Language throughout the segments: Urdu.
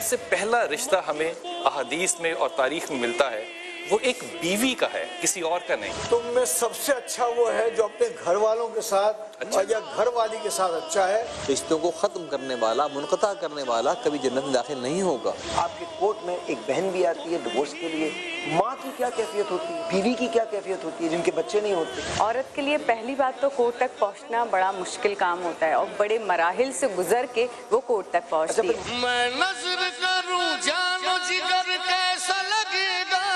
سے پہلا رشتہ ہمیں احادیث میں اور تاریخ میں ملتا ہے وہ ایک بیوی کا ہے، کسی اور کا نہیں۔ تم میں سب سے اچھا وہ ہے جو اپنے گھر والوں کے ساتھ یا گھر والی کے ساتھ اچھا ہے۔ رشتوں کو ختم کرنے والا، منقطع کرنے والا کبھی جنت میں داخل نہیں ہوگا۔ آپ کے کورٹ میں ایک بہن بھی آتی ہے ڈیورس کے لیے، ماں کی کیا کیفیت ہوتی ہے، بیوی کی کیا کیفیت ہوتی ہے جن کے بچے نہیں ہوتے۔ عورت کے لیے پہلی بات تو کورٹ تک پہنچنا بڑا مشکل کام ہوتا ہے اور بڑے مراحل سے گزر کے وہ کورٹ تک پہنچتی ہے۔ میں نظر کروں جانو جگر کیسا لگے گا،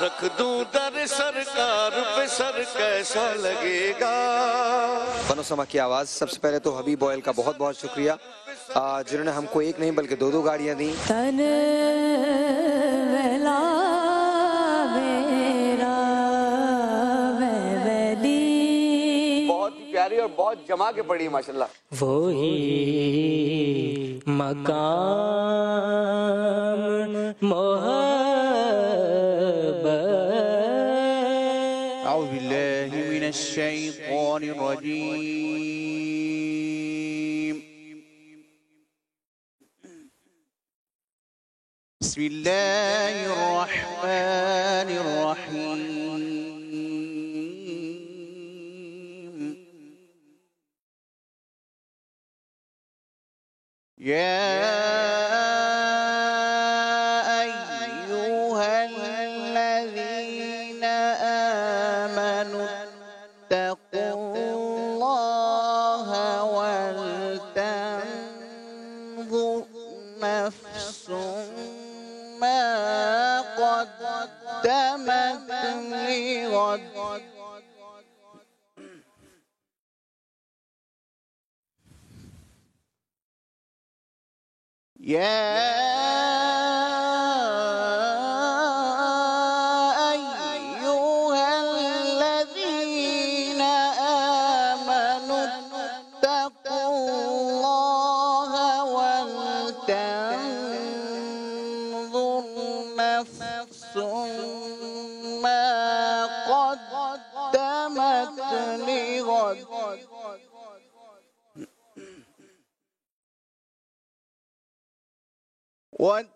رکھ دوں در سرکار پہ سر کیسا لگے گا۔ فن و سما کی آواز۔ سب سے پہلے تو حبیب آئل کا بہت بہت شکریہ جنہوں نے ہم کو ایک نہیں بلکہ دو گاڑیاں دیں۔ تن ویلا میرا ویلی، بہت پیاری اور بہت جما کے پڑھی ہے ماشاءاللہ۔ وہی مقام محبت۔ اعوذ باللہ من الشیطان الرجیم، بسم اللہ الرحمن الرحیم، یا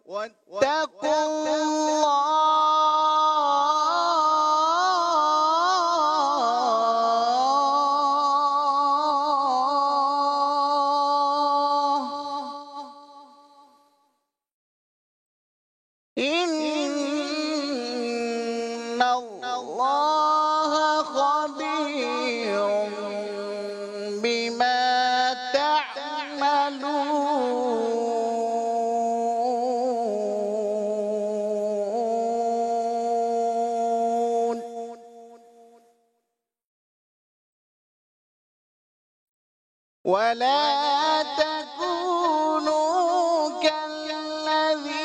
واتقوا ولا تكونوا كالذين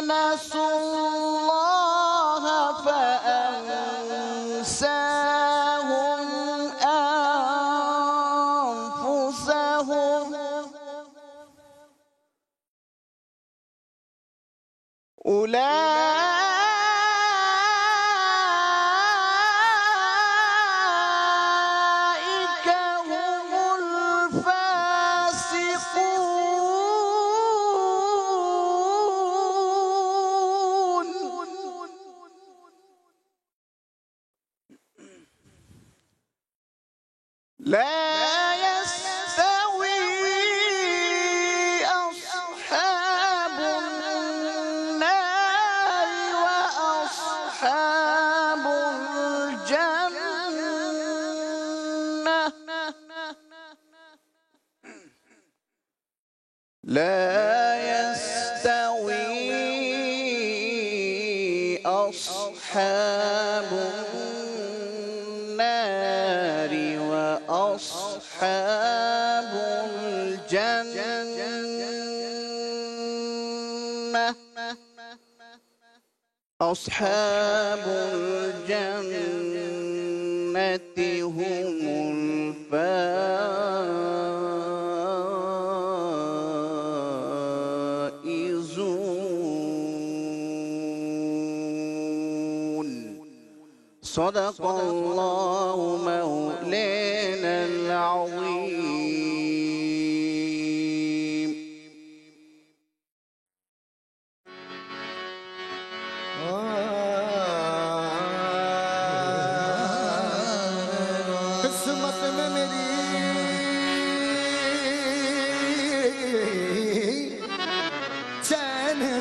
نسوا الله فأنساهم أنفسهم لا يستوي أصحاب النار وأصحاب الجنة لا يستوي أصحاب النار وأصحاب الجنة أصحاب الجنة هم الفائزون صدق الله مولانا العظيم.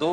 2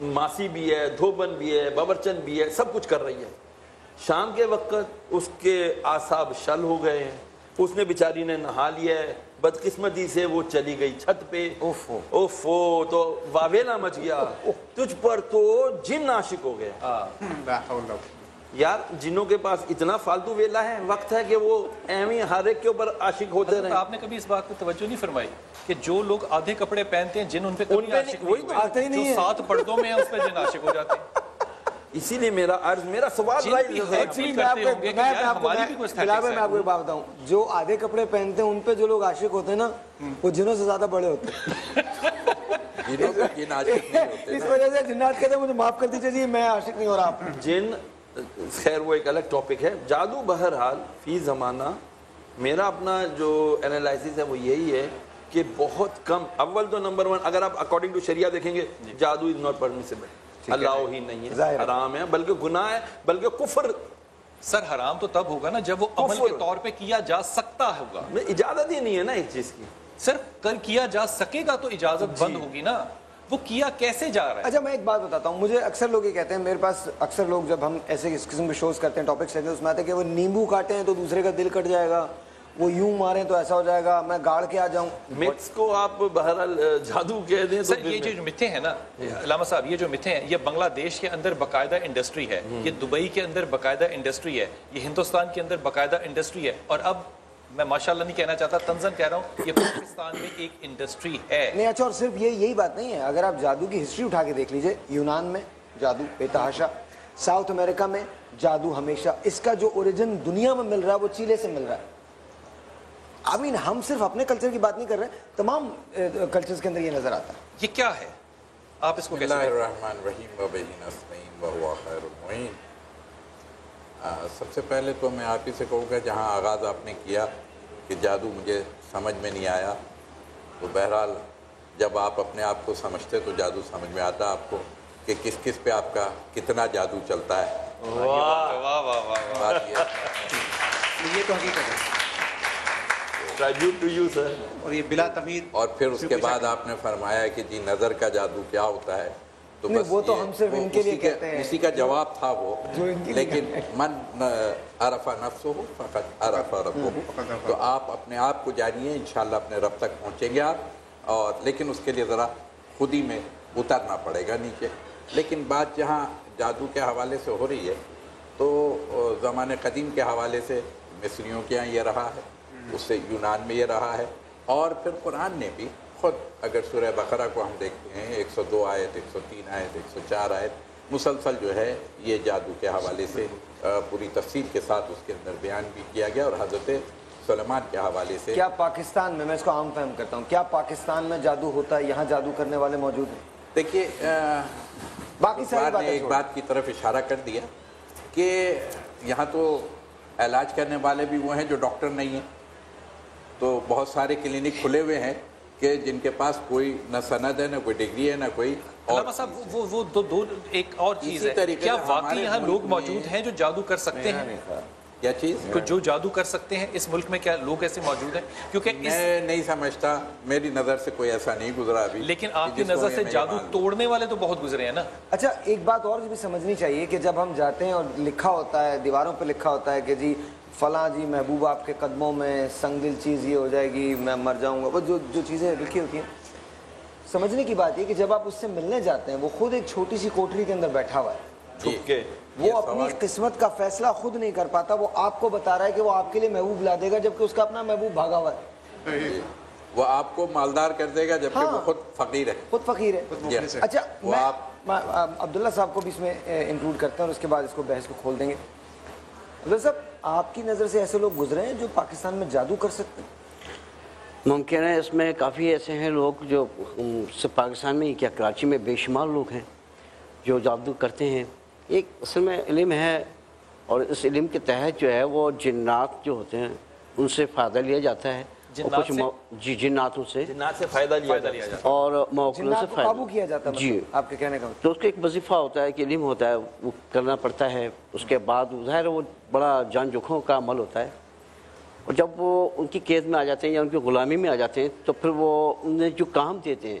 ماسی بھی ہے, دھوبن بھی ہے, باورچن بھی ہے, سب کچھ کر رہی ہے. شام کے وقت اس کے اعصاب شل ہو گئے ہیں, اس نے بیچاری نے نہا لیا ہے, بدقسمتی سے وہ چلی گئی چھت پہ. اوفو تو واویلا مچ گیا, تجھ پر تو جن عاشق ہو گیا. یار جنوں کے پاس اتنا فالتو ویلا ہے, وقت ہے کہ وہ ایویں ہر ایک کے اوپر عاشق ہوتے رہیں. آپ نے کبھی اس بات کو توجہ نہیں فرمائی کہ جو لوگ آدھے کپڑے پہنتے ہیں جن ان پہ کبھی عاشق نہیں ہوئے, جو 7 پردوں میں ہیں اس پہ جن عاشق ہو جاتے ہیں. اسی لیے میرا سوال میں آپ کو ایک بات بتاؤں, جو آدھے کپڑے پہنتے ہیں ان پہ جو لوگ عاشق ہوتے ہیں نا, وہ جنوں سے زیادہ بڑے ہوتے ہیں. اس وجہ سے جنات کہتے ہیں مجھے معاف کر دیجیے جی, میں عاشق نہیں ہو رہا. جن خیر وہ ایک الگ ٹاپک ہے. جادو بہرحال فی زمانہ میرا اپنا جو انالائسس ہے وہ یہی ہے کہ بہت کم. اول تو نمبر 1 اگر آپ اکارڈنگ ٹو شریعہ دیکھیں گے, جادو از ناٹ پرمیسیبل, اللہ ہی نہیں ہے, حرام ہے, بلکہ گناہ ہے, بلکہ کفر. سر حرام تو تب ہوگا نا جب وہ عمل کے طور پہ کیا جا سکتا ہوگا. اجازت ہی نہیں ہے نا ایک چیز کی. سر کیا جا سکے گا تو اجازت بند ہوگی نا, وہ کیا کیسے جا رہا ہے. اچھا میں ایک بات بتاتا ہوں, مجھے اکثر لوگ یہ کہتے ہیں, میرے پاس اکثر لوگ جب ہم ایسے اس قسم کے شوز کرتے ہیں, ٹاپکس رہتے ہیں, اس میں آتے ہیں کہ وہ نیمبو کاٹے ہیں تو دوسرے کا دل کٹ جائے گا, وہ یوں ماریں تو ایسا ہو جائے گا, میں گاڑ کے آ جاؤں. متس کو آپ بہرحال جادو کہہ دیں. سر یہ جو متھے ہیں نا علامہ صاحب, یہ جو متھے ہیں یہ بنگلہ دیش کے اندر باقاعدہ انڈسٹری ہے, یہ دبئی کے اندر باقاعدہ انڈسٹری ہے, یہ ہندوستان کے اندر باقاعدہ انڈسٹری ہے, اور اب میں ماشاءاللہ نہیں کہنا چاہتا, طنزاً کہہ رہا ہوں, یہ پاکستان میں ایک انڈسٹری ہے. نہیں اچھا, اور صرف یہی بات نہیں ہے, اگر آپ جادو کی ہسٹری اٹھا کے دیکھ لیجئے, یونان میں جادو بے تحاشا, ساؤتھ امریکہ میں جادو ہمیشہ, اس کا جو اوریجن دنیا میں مل رہا ہے وہ چیلے سے مل رہا ہے. ہم صرف اپنے کلچر کی بات نہیں کر رہے, تمام کلچرز کے اندر یہ نظر آتا ہے. یہ کیا ہے, آپ اس کو کیسے؟ بسم اللہ الرحمن الرحیم و بہ نستعین وہو خیر المعین. سب سے پہلے تو میں آپ ہی سے کہوں گا, جہاں آغاز آپ نے کیا کہ جادو مجھے سمجھ میں نہیں آیا, تو بہرحال جب آپ اپنے آپ کو سمجھتے تو جادو سمجھ میں آتا آپ کو کہ کس کس پہ آپ کا کتنا جادو چلتا ہے. واہ واہ واہ واہ, یہ تو حقیقت ہے. اور یہ بلا تمہید. اور پھر اس کے بعد آپ نے فرمایا کہ جی نظر کا جادو کیا ہوتا ہے, تو بس وہ تو ہم صرف ان کے لیے کہتے ہیں, اسی کا جواب تھا وہ. لیکن من عرف نفسہ فقط عرف ربہ, تو آپ اپنے آپ کو جانیے, انشاءاللہ اپنے رب تک پہنچیں گے آپ, اور لیکن اس کے لیے ذرا خود ہی میں اترنا پڑے گا نیچے. لیکن بات جہاں جادو کے حوالے سے ہو رہی ہے, تو زمانے قدیم کے حوالے سے مصریوں کے یہاں یہ رہا ہے, اس سے یونان میں یہ رہا ہے, اور پھر قرآن نے بھی خود, اگر سورہ بقرہ کو ہم دیکھتے ہیں 102 آیت, 103 آیت, 104 آیت, مسلسل جو ہے یہ جادو کے حوالے سے پوری تفصیل کے ساتھ اس کے اندر بیان بھی کیا گیا, اور حضرت سلیمان کے حوالے سے. کیا پاکستان میں اس کو عام فہم کرتا ہوں, کیا پاکستان میں جادو ہوتا ہے, یہاں جادو کرنے والے موجود ہیں؟ دیکھیے باقی ساری باتیں ایک بات کی طرف اشارہ کر دیا کہ یہاں تو علاج کرنے والے بھی وہ ہیں جو ڈاکٹر نہیں ہیں, تو بہت سارے کلینک کھلے ہوئے ہیں کہ جن کے پاس کوئی نہ سند ہے, نہ کوئی ڈگری ہے, نہ کوئی. علامہ صاحب وہ دو ایک اور چیز ہے, کیا واقعی یہاں لوگ موجود ہیں جو جادو کر سکتے ہیں؟ کیا چیز جو جادو کر سکتے ہیں اس ملک میں, کیا لوگ ایسے موجود ہیں؟ کیونکہ میں نہیں سمجھتا, میری نظر سے کوئی ایسا نہیں گزرا ابھی. لیکن آپ کی نظر سے جادو توڑنے والے تو بہت گزرے ہیں نا. اچھا ایک بات اور بھی سمجھنی چاہیے کہ جب ہم جاتے ہیں اور لکھا ہوتا ہے, دیواروں پہ لکھا ہوتا ہے کہ جی فلاں جی محبوب آپ کے قدموں میں, سنگ دل چیز یہ ہو جائے گی, میں مر جاؤں گا, وہ جو چیزیں لکھی ہوتی ہیں, سمجھنے کی بات یہ کہ جب آپ اس سے ملنے جاتے ہیں, وہ خود ایک چھوٹی سی کوٹری کے اندر بیٹھا ہوا ہے, وہ اپنی قسمت کا فیصلہ خود نہیں کر پاتا, وہ آپ کو بتا رہا ہے کہ وہ آپ کے لیے محبوب لا دے گا, جبکہ اس کا اپنا محبوب بھاگا ہوا ہے. وہ آپ کو مالدار کر دے گا جبکہ وہ خود فقیر ہے. خود فقیر ہے. اچھا میں عبداللہ صاحب کو بھی اس میں انکلوڈ کرتے ہیں, اور اس کے بعد اس کو بحث کو کھول دیں گے. عبداللہ صاحب آپ کی نظر سے ایسے لوگ گزرے ہیں جو پاکستان میں جادو کر سکتے ہیں؟ ممکن ہے, اس میں کافی ایسے ہیں لوگ جو پاکستان میں, کیا کراچی میں بے شمار لوگ ہیں جو جادو کرتے ہیں. ایک اصل میں علم ہے, اور اس علم کے تحت جو ہے وہ جنات جو ہوتے ہیں ان سے فائدہ لیا جاتا ہے, جی جناتوں سے فائدہ لیا جاتا ہے, اور موکلوں سے قابو کیا جاتا ہے. جی آپ کے کہنے کا تو اس کا ایک وظیفہ ہوتا ہے کہ علم ہوتا ہے, وہ کرنا پڑتا ہے. اس کے بعد ظاہر وہ بڑا جان جوکھوں کا عمل ہوتا ہے, اور جب وہ ان کی قید میں آ جاتے ہیں یا ان کی غلامی میں آ جاتے ہیں, تو پھر وہ انہیں جو کام دیتے ہیں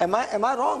Am I wrong?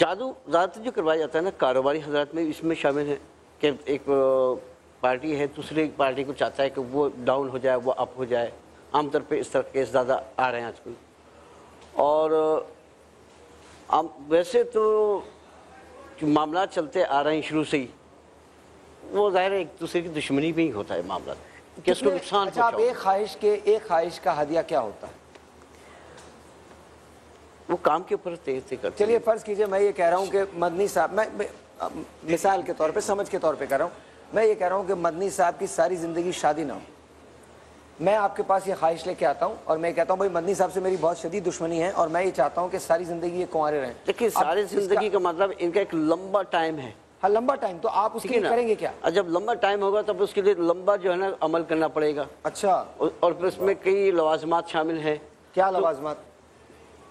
جادو زیادہ تر جو کروایا جاتا ہے نا کاروباری حضرات میں اس میں شامل ہے کہ ایک پارٹی ہے دوسری پارٹی کو چاہتا ہے کہ وہ ڈاؤن ہو جائے وہ اپ ہو جائے. عام طور پہ اس طرح کیس زیادہ آ رہے ہیں آج کل. اور ویسے تو جو معاملات چلتے آ رہے ہیں شروع سے ہی وہ ظاہر ہے ایک دوسرے کی دشمنی میں ہی ہوتا ہے معاملات کہ اس کو نقصان اچھا آپ ایک خواہش کا ہدیہ کیا ہوتا ہے؟ وہ کام کے اوپر طے کرتے ہیں. چلیے فرض کیجئے میں یہ کہہ رہا ہوں کہ مدنی صاحب میں مثال کے طور پہ سمجھ کے طور پہ کہہ رہا ہوں میں یہ کہہ رہا ہوں کہ مدنی صاحب کی ساری زندگی شادی نہ ہو. میں آپ کے پاس یہ خواہش لے کے آتا ہوں اور میں کہتا ہوں بھائی مدنی صاحب سے میری بہت شدید دشمنی ہے اور میں یہ چاہتا ہوں کہ ساری زندگی یہ کنوارے رہیں. دیکھیے ساری زندگی کا مطلب ان کا ایک لمبا ٹائم ہے. ہاں لمبا ٹائم تو آپ اس کے لیے کریں گے کیا؟ جب لمبا ٹائم ہوگا تب اس کے لیے لمبا جو ہے نا عمل کرنا پڑے گا. اچھا اور پھر اس میں کئی لوازمات شامل ہیں. کیا لوازمات؟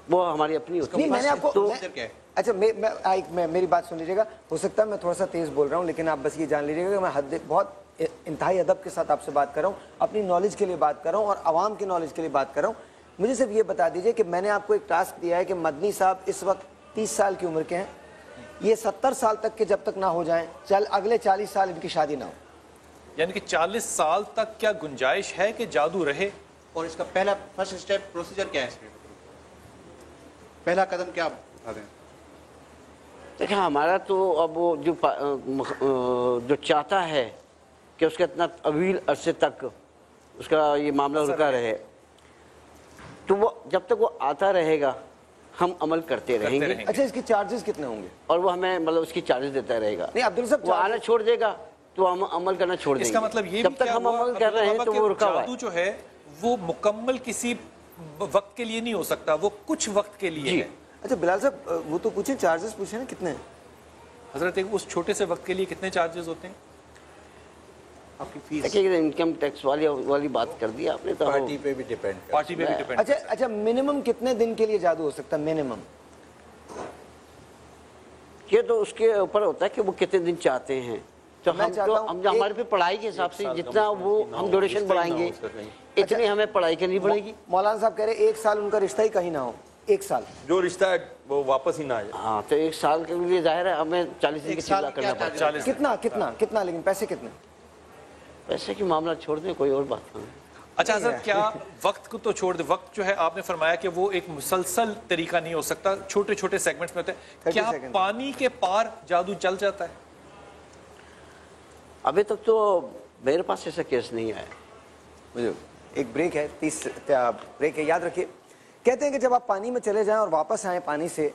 وہ ہماری اپنی ہوتی نہیں میں نے آپ کو اچھا میری بات سن لیجیے گا. ہو سکتا ہے میں تھوڑا سا تیز بول رہا ہوں لیکن آپ بس یہ جان لیجیے گا کہ میں بہت انتہائی ادب کے ساتھ آپ سے بات کر رہا ہوں اپنی نالج کے لیے بات کر رہا ہوں اور عوام کی نالج کے لیے بات کر رہا ہوں. مجھے صرف یہ بتا دیجئے کہ میں نے آپ کو ایک ٹاسک دیا ہے کہ مدنی صاحب اس وقت 30 سال کی عمر کے ہیں. یہ 70 سال تک کے جب تک نہ ہو جائیں اگلے 40 سال ان کی شادی نہ ہو. یعنی کہ 40 سال تک کیا گنجائش ہے کہ جادو رہے؟ اور اس کا پہلا فرسٹ اسٹیپ پروسیجر کیا ہے اس میں؟ پہلا قدم کیا بتا دیں؟ دیکھیں ہمارا تو اب وہ جو چاہتا ہے کہ اس کا اتنا طویل عرصے تک اس کا یہ معاملہ رکا رہے تو وہ جب تک وہ آتا رہے گا ہم عمل کرتے رہیں گے. اچھا اس کی چارجز کتنے ہوں گے؟ اور وہ ہمیں مطلب اس کی چارجز دیتا رہے گا. نہیں عبداللہ صاحب وہ آنا چھوڑ دے گا تو ہم عمل کرنا چھوڑ دیں گے. اس کا مطلب یہ جب تک ہم عمل کر رہے ہیں تو وہ رکا ہوا ہے. جادو جو ہے وہ مکمل کسی وقت کے لیے نہیں ہو سکتا وہ کچھ وقت کے لیے ہے. اچھا بلال صاحب وہ تو پوچھیں چارجز پوچھیں نا کتنے ہیں حضرت اس چھوٹے سے وقت کے لیے کتنے چارجز ہوتے ہیں؟ آپ کی فیس دیکھیے انکم ٹیکس والی بات کر دی آپ نے تو پارٹی پہ بھی ڈیپینڈ پارٹی پہ بھی ڈیپینڈ. اچھا منیمم کتنے دن کے لیے جادو ہو سکتا ہے منیمم؟ یہ تو اس کے اوپر ہوتا ہے کہ وہ کتنے دن چاہتے ہیں. تو ہم ہمارے پہ پڑھائی کے حساب سے جتنا وہ ہم ڈیوریشن بڑھائیں گے اتنی ہمیں پڑھائی کرنی پڑے گی. مولانا صاحب کہہ رہے 1 سال ان کا رشتہ ہی کہیں نہ ہو. 1 سال جو رشتہ ہے وہ واپس ہی نہ آ جائے. ہاں تو 1 سال کے لیے ظاہر ہے ہمیں 40 دن کی چلا کرنا پڑتا ہے. کتنا لیکن پیسے کتنے؟ پیسے کی معاملہ چھوڑ دیں کوئی اور بات نہیں. اچھا حضرت کیا وقت کو تو چھوڑ دے وقت جو ہے آپ نے فرمایا کہ وہ ایک مسلسل طریقہ نہیں ہو سکتا چھوٹے چھوٹے سیگمنٹس میں ہوتا ہے. کیا پانی کے پار جادو چل جاتا ہے؟ ابھی تک تو میرے پاس ایسا کیس نہیں آیا. ایک بریک ہے 30 بریک ہے یاد رکھیے. کہتے ہیں کہ جب آپ پانی میں چلے جائیں اور واپس آئیں پانی سے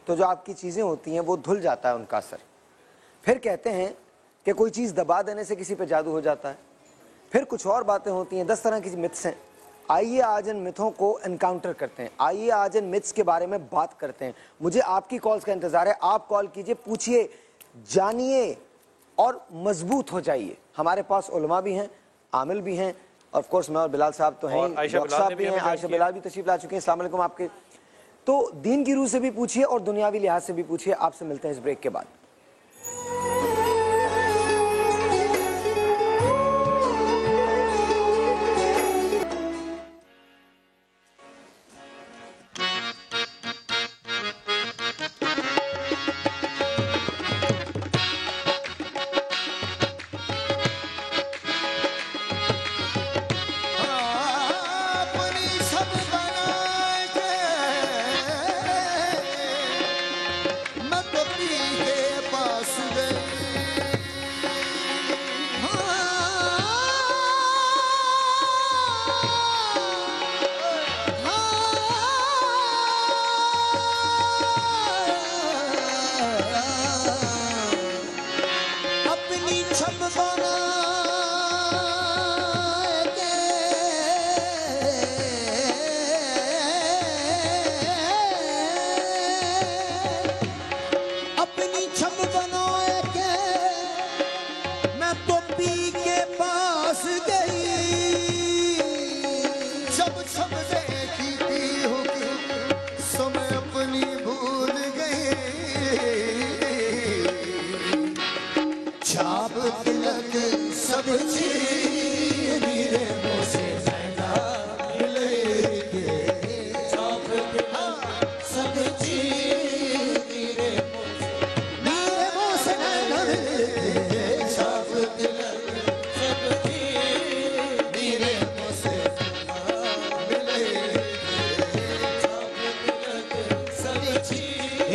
تو جو آپ کی چیزیں ہوتی ہیں وہ دھل جاتا ہے ان کا اثر. پھر کہتے ہیں کہ کوئی چیز دبا دینے سے کسی پہ جادو ہو جاتا ہے. پھر کچھ اور باتیں ہوتی ہیں 10 طرح کی متس ہیں. آئیے آج ان متھوں کو انکاؤنٹر کرتے ہیں. آئیے آج ان متس کے بارے میں بات کرتے ہیں. مجھے آپ کی کالز کا انتظار ہے. آپ کال کیجئے پوچھئے جانیے اور مضبوط ہو جائیے. ہمارے پاس علماء بھی ہیں عامل بھی ہیں آف کورس میں اور بلال صاحب تو ہیں ڈاکٹر صاحب بھی ہیں عائشہ بلال بھی تشریف لا چکے ہیں. السلام علیکم آپ کے. تو دین کی روح سے بھی پوچھئے اور دنیاوی لحاظ سے بھی پوچھئے. آپ سے ملتے ہیں اس بریک کے بعد.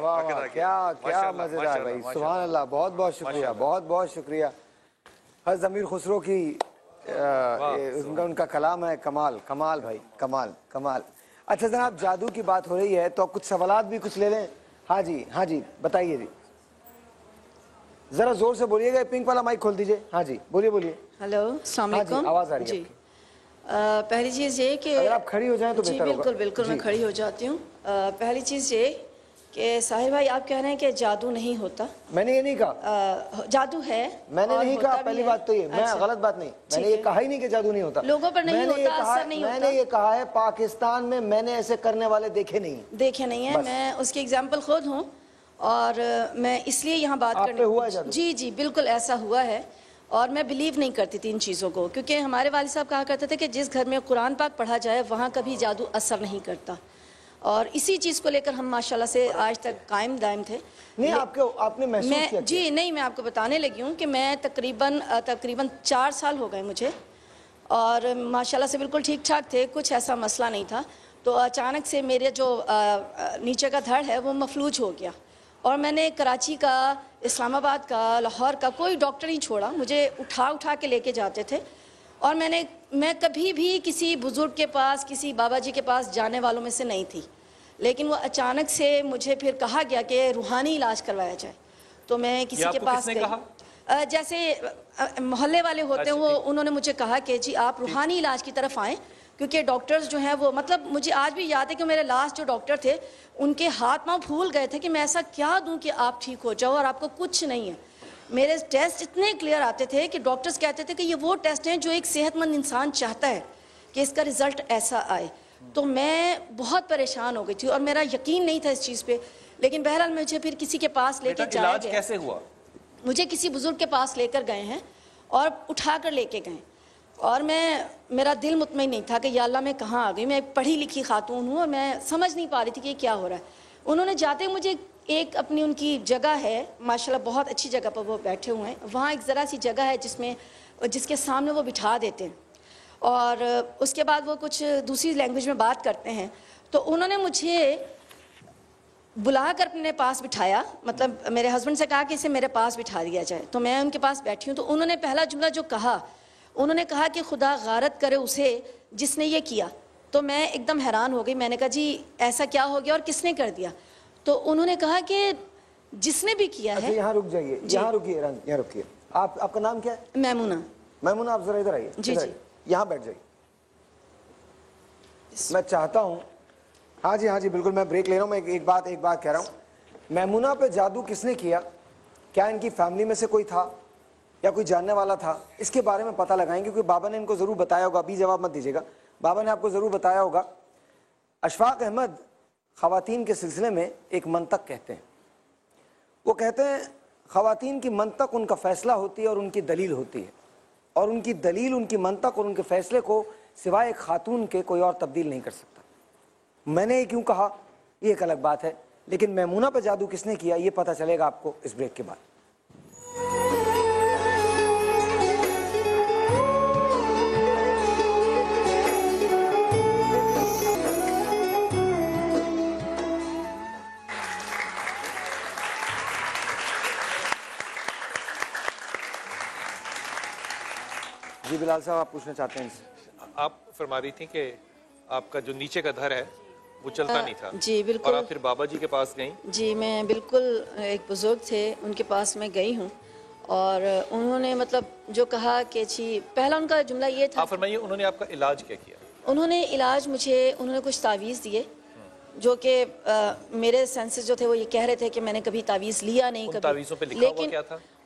واہ واہ واہ کیا کیا مزیدار بھائی سبحان اللہ بہت بہت شکریہ بہت بہت شکریہ حضرت امیر خسرو کی ان کا کلام ہے کمال کمال بھائی کمال کمال اچھا جناب جادو کی بات ہو رہی ہے تو کچھ سوالات بھی کچھ لے لیں ہاں جی بتائیے جی ذرا زور سے بولیے گا پنک والا مائک کھول دیجئے ہاں جی بولیے ہلو السلام علیکم آواز آ رہی ہے جی پہلی چیز یہ کہ اگر آپ کھڑی ہو جائیں تو جی بہتر ہوگا بالکل میں کھڑی ہو جاتی ہوں پہلی چیز یہ کہ ساحر بھائی آپ کہہ رہے ہیں کہ جادو نہیں ہوتا میں نے یہ نہیں کہا جادو ہے میں نے نہیں کہا پہلی بات تو یہ میں غلط بات نہیں میں نے یہ کہا ہی نہیں کہ جادو نہیں ہوتا لوگوں پر نہیں ہوتا اثر نہیں ہوتا میں نے یہ کہا ہے پاکستان میں نے ایسے کرنے والے دیکھے نہیں ہیں میں اس کی اگزامپل خود ہوں اور میں اس لیے یہاں بات کرنے جی بالکل ایسا ہوا ہے اور میں بلیو نہیں کرتی تھی ان چیزوں کو کیونکہ ہمارے والد صاحب کہا کرتے تھے کہ جس گھر میں قرآن پاک پڑھا جائے وہاں کبھی جادو اثر نہیں کرتا اور اسی چیز کو لے کر ہم ماشاءاللہ سے آج تک قائم دائم تھے نہیں آپ نے محسوس کیا جی نہیں میں آپ کو بتانے لگی ہوں کہ میں تقریباً 4 سال ہو گئے مجھے اور ماشاءاللہ سے بالکل ٹھیک ٹھاک تھے کچھ ایسا مسئلہ نہیں تھا تو اچانک سے میرے جو نیچے کا دھڑ ہے وہ مفلوج ہو گیا اور میں نے کراچی کا اسلام آباد کا لاہور کا کوئی ڈاکٹر نہیں چھوڑا مجھے اٹھا کے لے کے جاتے تھے اور میں کبھی بھی کسی بزرگ کے پاس کسی بابا جی کے پاس جانے والوں میں سے نہیں تھی لیکن وہ اچانک سے مجھے پھر کہا گیا کہ روحانی علاج کروایا جائے تو میں کسی کے پاس گئی جیسے محلے والے ہوتے ہیں وہ انہوں نے مجھے کہا کہ جی آپ روحانی علاج کی طرف آئیں کیونکہ ڈاکٹرز جو ہیں وہ مطلب مجھے آج بھی یاد ہے کہ میرے لاسٹ جو ڈاکٹر تھے ان کے ہاتھ پاؤں پھول گئے تھے کہ میں ایسا کیا دوں کہ آپ ٹھیک ہو جاؤ اور آپ کو کچھ نہیں ہے میرے ٹیسٹ اتنے کلیئر آتے تھے کہ ڈاکٹرز کہتے تھے کہ یہ وہ ٹیسٹ ہیں جو ایک صحت مند انسان چاہتا ہے کہ اس کا رزلٹ ایسا آئے تو میں بہت پریشان ہو گئی تھی اور میرا یقین نہیں تھا اس چیز پہ لیکن بہرحال مجھے پھر کسی کے پاس لے کے جایا گیا کیسے ہوا مجھے کسی بزرگ کے پاس لے کر گئے ہیں اور اٹھا کر لے کے گئے اور میرا دل مطمئن نہیں تھا کہ یا اللہ میں کہاں آ گئی میں ایک پڑھی لکھی خاتون ہوں اور میں سمجھ نہیں پا رہی تھی کہ یہ کیا ہو رہا ہے انہوں نے جاتے مجھے ایک اپنی ان کی جگہ ہے ماشاءاللہ بہت اچھی جگہ پر وہ بیٹھے ہوئے ہیں وہاں ایک ذرا سی جگہ ہے جس کے سامنے وہ بٹھا دیتے ہیں اور اس کے بعد وہ کچھ دوسری لینگویج میں بات کرتے ہیں تو انہوں نے مجھے بلا کر اپنے پاس بٹھایا مطلب میرے ہسبینڈ سے کہا کہ اسے میرے پاس بٹھا دیا جائے تو میں ان کے پاس بیٹھی ہوں تو انہوں نے پہلا جملہ جو کہا انہوں نے کہا کہ خدا غارت کرے اسے جس نے یہ کیا تو میں ایک دم حیران ہو گئی میں نے کہا جی ایسا کیا ہو گیا اور کس نے کر دیا تو انہوں نے کہا کہ جس نے بھی کیا ہے یہاں رک جائیے یہاں رکیے آپ کا نام کیا ہے میمونہ آپ ذرا ادھر آئیے جی یہاں بیٹھ جائیے میں چاہتا ہوں ہاں جی بالکل میں بریک لے رہا ہوں میں ایک بات کہہ رہا ہوں میمونہ پہ جادو کس نے کیا کیا ان کی فیملی میں سے کوئی تھا یا کوئی جاننے والا تھا اس کے بارے میں پتہ لگائیں کیونکہ بابا نے ان کو ضرور بتایا ہوگا ابھی جواب مت دیجیے گا بابا نے آپ کو ضرور بتایا ہوگا اشفاق احمد خواتین کے سلسلے میں ایک منطق کہتے ہیں وہ کہتے ہیں خواتین کی منطق ان کا فیصلہ ہوتی ہے اور ان کی دلیل ہوتی ہے اور ان کی دلیل ان کی منطق اور ان کے فیصلے کو سوائے ایک خاتون کے کوئی اور تبدیل نہیں کر سکتا میں نے یہ کیوں کہا یہ ایک الگ بات ہے لیکن میمونہ پہ جادو کس نے کیا یہ پتہ چلے گا آپ کو اس بریک کے بعد جی بلال صاحب آپ پوچھنا چاہتے ہیں آپ فرما رہی تھیں کہ آپ کا جو نیچے کا دھر ہے وہ چلتا نہیں تھا جی بالکل اور آپ پھر بابا جی کے پاس گئیں جی میں بالکل ایک بزرگ تھے ان کے پاس میں گئی ہوں اور انہوں نے مطلب جو کہا کہ جی پہلا ان کا جملہ یہ تھا آپ فرمائیے انہوں نے آپ کا علاج کیا کیا انہوں نے علاج انہوں نے کچھ تعویذ دیے جو کہ میرے سینسز جو تھے وہ یہ کہہ رہے تھے کہ میں نے کبھی تعویذ لیا نہیں کبھی لیکن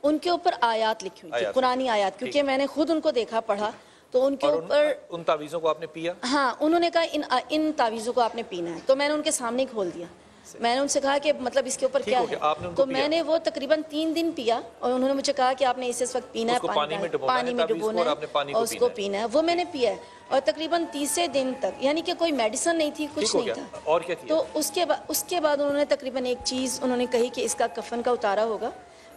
ان کے اوپر آیات لکھی ہوئی تھی قرآنی آیات کیونکہ میں نے خود ان کو دیکھا پڑھا تو ان کے اوپر ان تعویذوں کو آپ نے پیا ہاں انہوں نے کہا ان تعویذوں کو آپ نے پینا ہے تو میں نے ان کے سامنے کھول دیا میں نے ان سے کہا کہ مطلب اس کے اوپر کیا ہے تو میں نے وہ تقریباً 3 دن پیا اور انہوں نے مجھے کہا کہ آپ نے اس وقت پینا ہے پانی میں ڈبونا ہے اور اس کو پینا ہے وہ میں نے پیا ہے اور تقریباً 30 دن تک یعنی کہ کوئی میڈیسن نہیں تھی کچھ نہیں تھا اور کیا کیا تو اس کے بعد انہوں نے تقریباً ایک چیز انہوں نے کہی کہ اس کا کفن کا اتارا ہوگا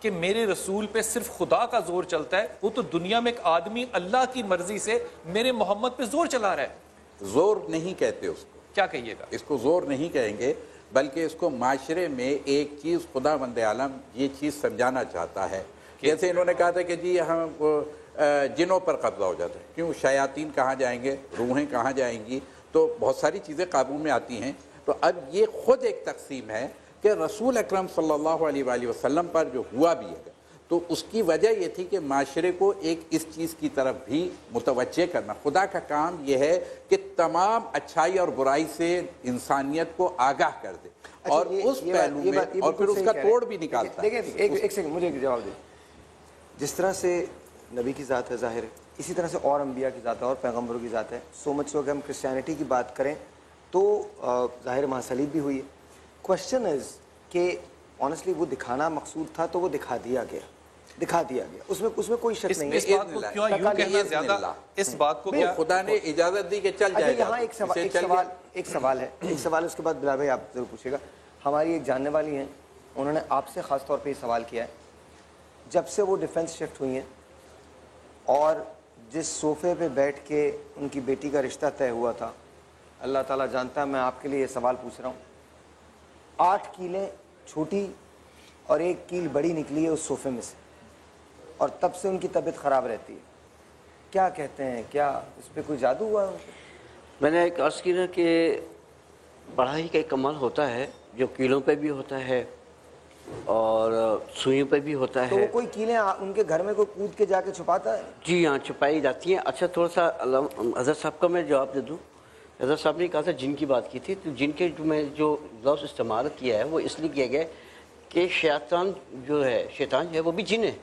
کہ میرے رسول پہ صرف خدا کا زور چلتا ہے، وہ تو دنیا میں ایک آدمی اللہ کی مرضی سے میرے محمد پہ زور چلا رہا ہے؟ زور نہیں کہتے اس کو. کیا کہیے گا؟ اس کو زور نہیں کہیں گے، بلکہ اس کو معاشرے میں ایک چیز خدا بند عالم یہ چیز سمجھانا چاہتا ہے. جیسے انہوں نے کہا تھا کہ جی ہم جنوں پر قبضہ ہو جاتا ہے. کیوں؟ شیاطین کہاں جائیں گے، روحیں کہاں جائیں گی، تو بہت ساری چیزیں قابو میں آتی ہیں. تو اب یہ خود ایک تقسیم ہے کہ رسول اکرم صلی اللہ علیہ وآلہ وسلم پر جو ہوا بھی ہے، تو اس کی وجہ یہ تھی کہ معاشرے کو ایک اس چیز کی طرف بھی متوجہ کرنا. خدا کا کام یہ ہے کہ تمام اچھائی اور برائی سے انسانیت کو آگاہ کر دے اور اس پہلو میں اور پھر اس کا توڑ بھی نکالتا ہے. دیکھیں ایک سیکنڈ مجھے ایک جواب دیں. جس طرح سے نبی کی ذات ہے ظاہر ہے، اسی طرح سے اور انبیاء کی ذات ہے اور پیغمبروں کی ذات ہے. سو مچ سو کہ ہم کرسچینٹی کی بات کریں تو ظاہر وہاں صلیب بھی ہوئی ہے. کوشچن از کہ آنیسٹلی وہ دکھانا مقصود تھا تو وہ دکھا دیا گیا. اس میں کوئی شک نہیں ہے. اس بات کو کیوں یوں کہنا زیادہ، اس بات کو کیا خدا نے اجازت دی کہ چل جائے گا. یہاں ایک سوال ہے، اس کے بعد بلال بھائی آپ ضرور پوچھے گا. ہماری ایک جاننے والی ہیں، انہوں نے آپ سے خاص طور پہ یہ سوال کیا ہے. جب سے وہ ڈیفنس شفٹ ہوئی ہیں اور جس صوفے پہ بیٹھ کے ان کی بیٹی کا رشتہ طے ہوا تھا، اللہ تعالیٰ جانتا ہے میں آپ کے لیے یہ سوال پوچھ رہا ہوں. 8 کیلیں چھوٹی اور 1 کیل بڑی نکلی ہے اس صوفے میں سے، اور تب سے ان کی طبیعت خراب رہتی ہے. کیا کہتے ہیں، کیا اس پہ کوئی جادو ہوا ہے؟ میں نے ایک عرض کی نا کہ بڑھائی کا ایک کمال ہوتا ہے جو کیلوں پہ بھی ہوتا ہے اور سوئیوں پہ بھی ہوتا ہے. تو وہ کوئی کیلیں ان کے گھر میں کوئی کود کے جا کے چھپاتا ہے؟ جی ہاں، چھپائی جاتی ہیں. اچھا تھوڑا سا حضرت صاحب کا میں جواب دے دوں. حضرت صاحب نے کہا تھا جن کی بات کی تھی، تو جن کے جو میں جو لفظ استعمال کیا ہے وہ اس لیے کیا گیا کہ شیطان جو ہے وہ بھی جن ہے،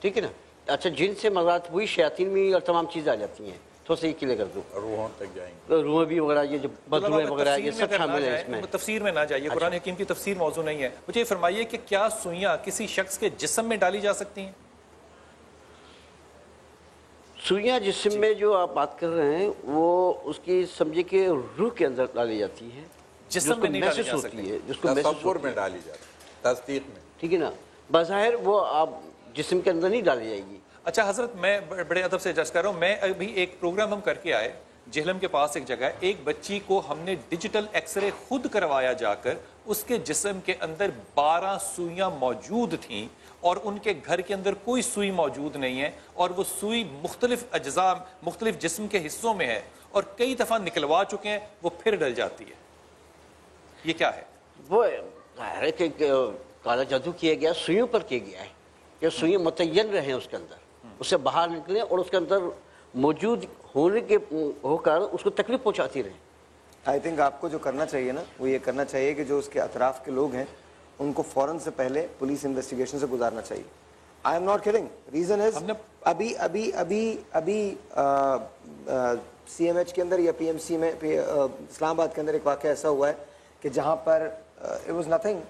ٹھیک ہے نا. اچھا جن سے مراد ہوئی شیاطین میں اور تمام چیزیں آ جاتی ہیں. تھوڑا سا یہ کلیئر کر دوں. روحوں تک جائیں گے، روحیں بھی وغیرہ، یہ جو بدروہیں وغیرہ یہ سب شامل ہے اس میں. تفسیر میں نہ جائیے، قرآن حکیم کی تفسیر موضوع نہیں ہے. مجھے یہ فرمائیے کہ کیا سوئیاں کسی شخص کے جسم میں ڈالی جا سکتی ہیں؟ سوئیاں جسم میں جو آپ بات کر رہے ہیں وہ اس کی سمجھے کہ روح کے اندر ڈالی جاتی ہے، جسم میں نہیں ڈالی جا سکتی، جس کو تصور میں ڈالی جاتی ہے، تصدیق میں، ٹھیک ہے نا. بظاہر وہ آپ جسم کے اندر نہیں ڈالی جائے گی. اچھا حضرت، میں بڑے ادب سے جج کر رہا ہوں. میں ابھی ایک پروگرام ہم کر کے آئے جہلم کے پاس ایک جگہ ہے، ایک بچی کو ہم نے ڈیجیٹل ایکس رے خود کروایا جا کر. اس کے جسم کے اندر 12 سوئیاں موجود تھیں اور ان کے گھر کے اندر کوئی سوئی موجود نہیں ہے، اور وہ سوئی مختلف اجزاء مختلف جسم کے حصوں میں ہے اور کئی دفعہ نکلوا چکے ہیں، وہ پھر ڈل جاتی ہے. یہ کیا ہے؟ وہ ظاہر ہے کہ کالا جادو کیا گیا، سوئیوں پر کیا گیا ہے کہ سوئیں متعین رہیں اس کے اندر، اس سے باہر نکلیں اور اس کے اندر موجود ہونے کے ہو کر اس کو تکلیف پہنچاتی رہیں. آئی تھنک آپ کو جو کرنا چاہیے نا وہ یہ کرنا چاہیے کہ جو اس کے اطراف کے لوگ ہیں ان کو فوراً سے پہلے پولیس انویسٹیگیشن سے گزارنا چاہیے. I am not kidding. Reason is ابھی سی ایم ایچ کے اندر یا پی ایم سی میں اسلام آباد کے اندر ایک واقعہ ایسا ہوا ہے کہ جہاں پر اٹ واز نتھنگ.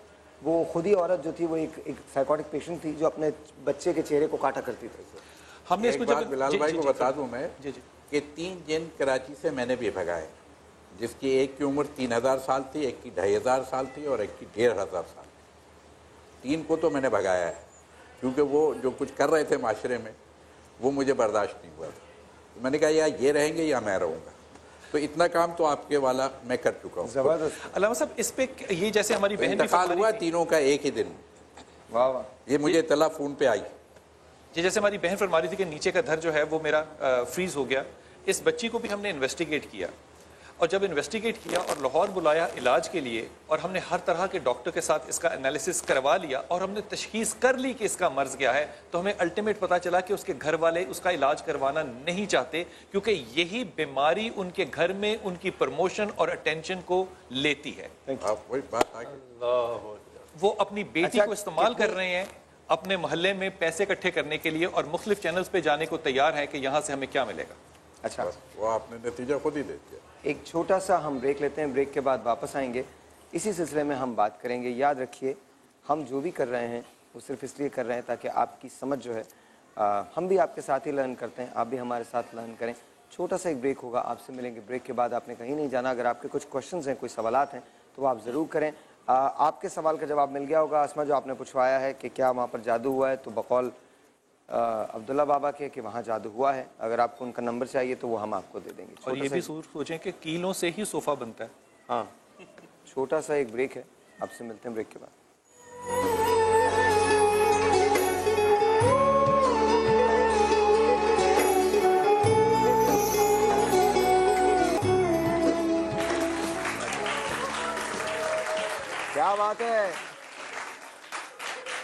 وہ خود ہی عورت جو تھی وہ ایک سائیکوٹک پیشنٹ تھی جو اپنے بچے کے چہرے کو کاٹا کرتی تھی. ہم نے اس کو بات بلال بھائی کو بتا دوں میں کہ 3 جن کراچی سے میں نے بھی بھگائے، جس کی ایک کی عمر 3000 سال تھی، ایک کی 2500 سال تھی اور ایک کی 1500 سال. 3 کو تو میں نے بھگایا ہے کیونکہ وہ جو کچھ کر رہے تھے معاشرے میں وہ مجھے برداشت نہیں ہوا تھا. میں نے کہا یا یہ رہیں گے یا میں رہوں گا. تو اتنا کام تو آپ کے والا میں کر چکا ہوں. زبردست. علامہ صاحب اس پہ یہ جیسے ہماری بہن انتقال ہوا تینوں کا ایک ہی دن. واہ واہ. یہ مجھے اطلاع فون پہ آئی. یہ جیسے ہماری بہن فرما رہی تھی کہ نیچے کا دھر جو ہے وہ میرا فریز ہو گیا. اس بچی کو بھی ہم نے انویسٹیگیٹ کیا، اور جب انویسٹیگیٹ کیا اور لاہور بلایا علاج کے لیے، اور ہم نے ہر طرح کے ڈاکٹر کے ساتھ اس کا انالیسس کروا لیا اور ہم نے تشخیص کر لی کہ اس کا مرض کیا ہے، تو ہمیں الٹیمیٹ پتہ چلا کہ اس کے گھر والے اس کا علاج کروانا نہیں چاہتے کیونکہ یہی بیماری ان کے گھر میں ان کی پروموشن اور اٹینشن کو لیتی ہے. وہ اپنی بیٹی کو استعمال کر رہے ہیں اپنے محلے میں پیسے اکٹھے کرنے کے لیے اور مختلف چینلز پہ جانے کو تیار ہیں کہ یہاں سے ہمیں کیا ملے گا. اچھا وہ آپ نے نتیجہ خود ہی دے دیا. ایک چھوٹا سا ہم بریک لیتے ہیں، بریک کے بعد واپس آئیں گے. اسی سلسلے میں ہم بات کریں گے. یاد رکھیے ہم جو بھی کر رہے ہیں وہ صرف اس لیے کر رہے ہیں تاکہ آپ کی سمجھ جو ہے ہم بھی آپ کے ساتھ ہی لرن کرتے ہیں، آپ بھی ہمارے ساتھ لرن کریں. چھوٹا سا ایک بریک ہوگا، آپ سے ملیں گے. بریک کے بعد آپ نے کہیں نہیں جانا. اگر آپ کے کچھ کوشچنز ہیں، کوئی سوالات ہیں تو وہ آپ ضرور کریں. آپ کے سوال کا جواب مل گیا ہوگا اسما جو آپ نے پوچھوایا ہے کہ کیا وہاں پر جادو ہوا ہے، تو بقول عبداللہ بابا کے کہ وہاں جادو ہوا ہے. اگر آپ کو ان کا نمبر چاہیے تو وہ ہم آپ کو دے دیں گے. اور یہ بھی سوچیں کہ کیلوں سے ہی صوفہ بنتا ہے. ہاں چھوٹا سا ایک بریک ہے، آپ سے ملتے ہیں بریک کے بعد. کیا بات ہے.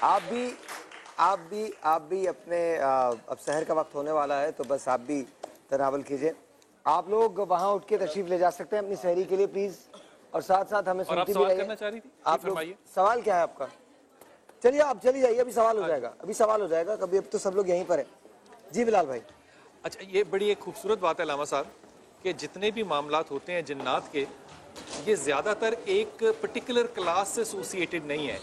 آپ بھی اپنے اب سحر کا وقت ہونے والا ہے تو بس آپ بھی تناول کیجئے. آپ لوگ وہاں اٹھ کے تشریف لے جا سکتے ہیں اپنی سحری کے لیے پلیز، اور ساتھ ساتھ ہمیں سنتی بھی رہیے. آپ لوگ سوال کیا ہے آپ کا؟ چلیے آپ چلی جائیے، ابھی سوال ہو جائے گا کبھی. اب تو سب لوگ یہیں پر ہیں. جی بلال بھائی. اچھا یہ بڑی ایک خوبصورت بات ہے علامہ صاحب کہ جتنے بھی معاملات ہوتے ہیں جنات کے، یہ زیادہ تر ایک پرٹیکولر کلاس سے ایسوسیٹڈ نہیں ہے.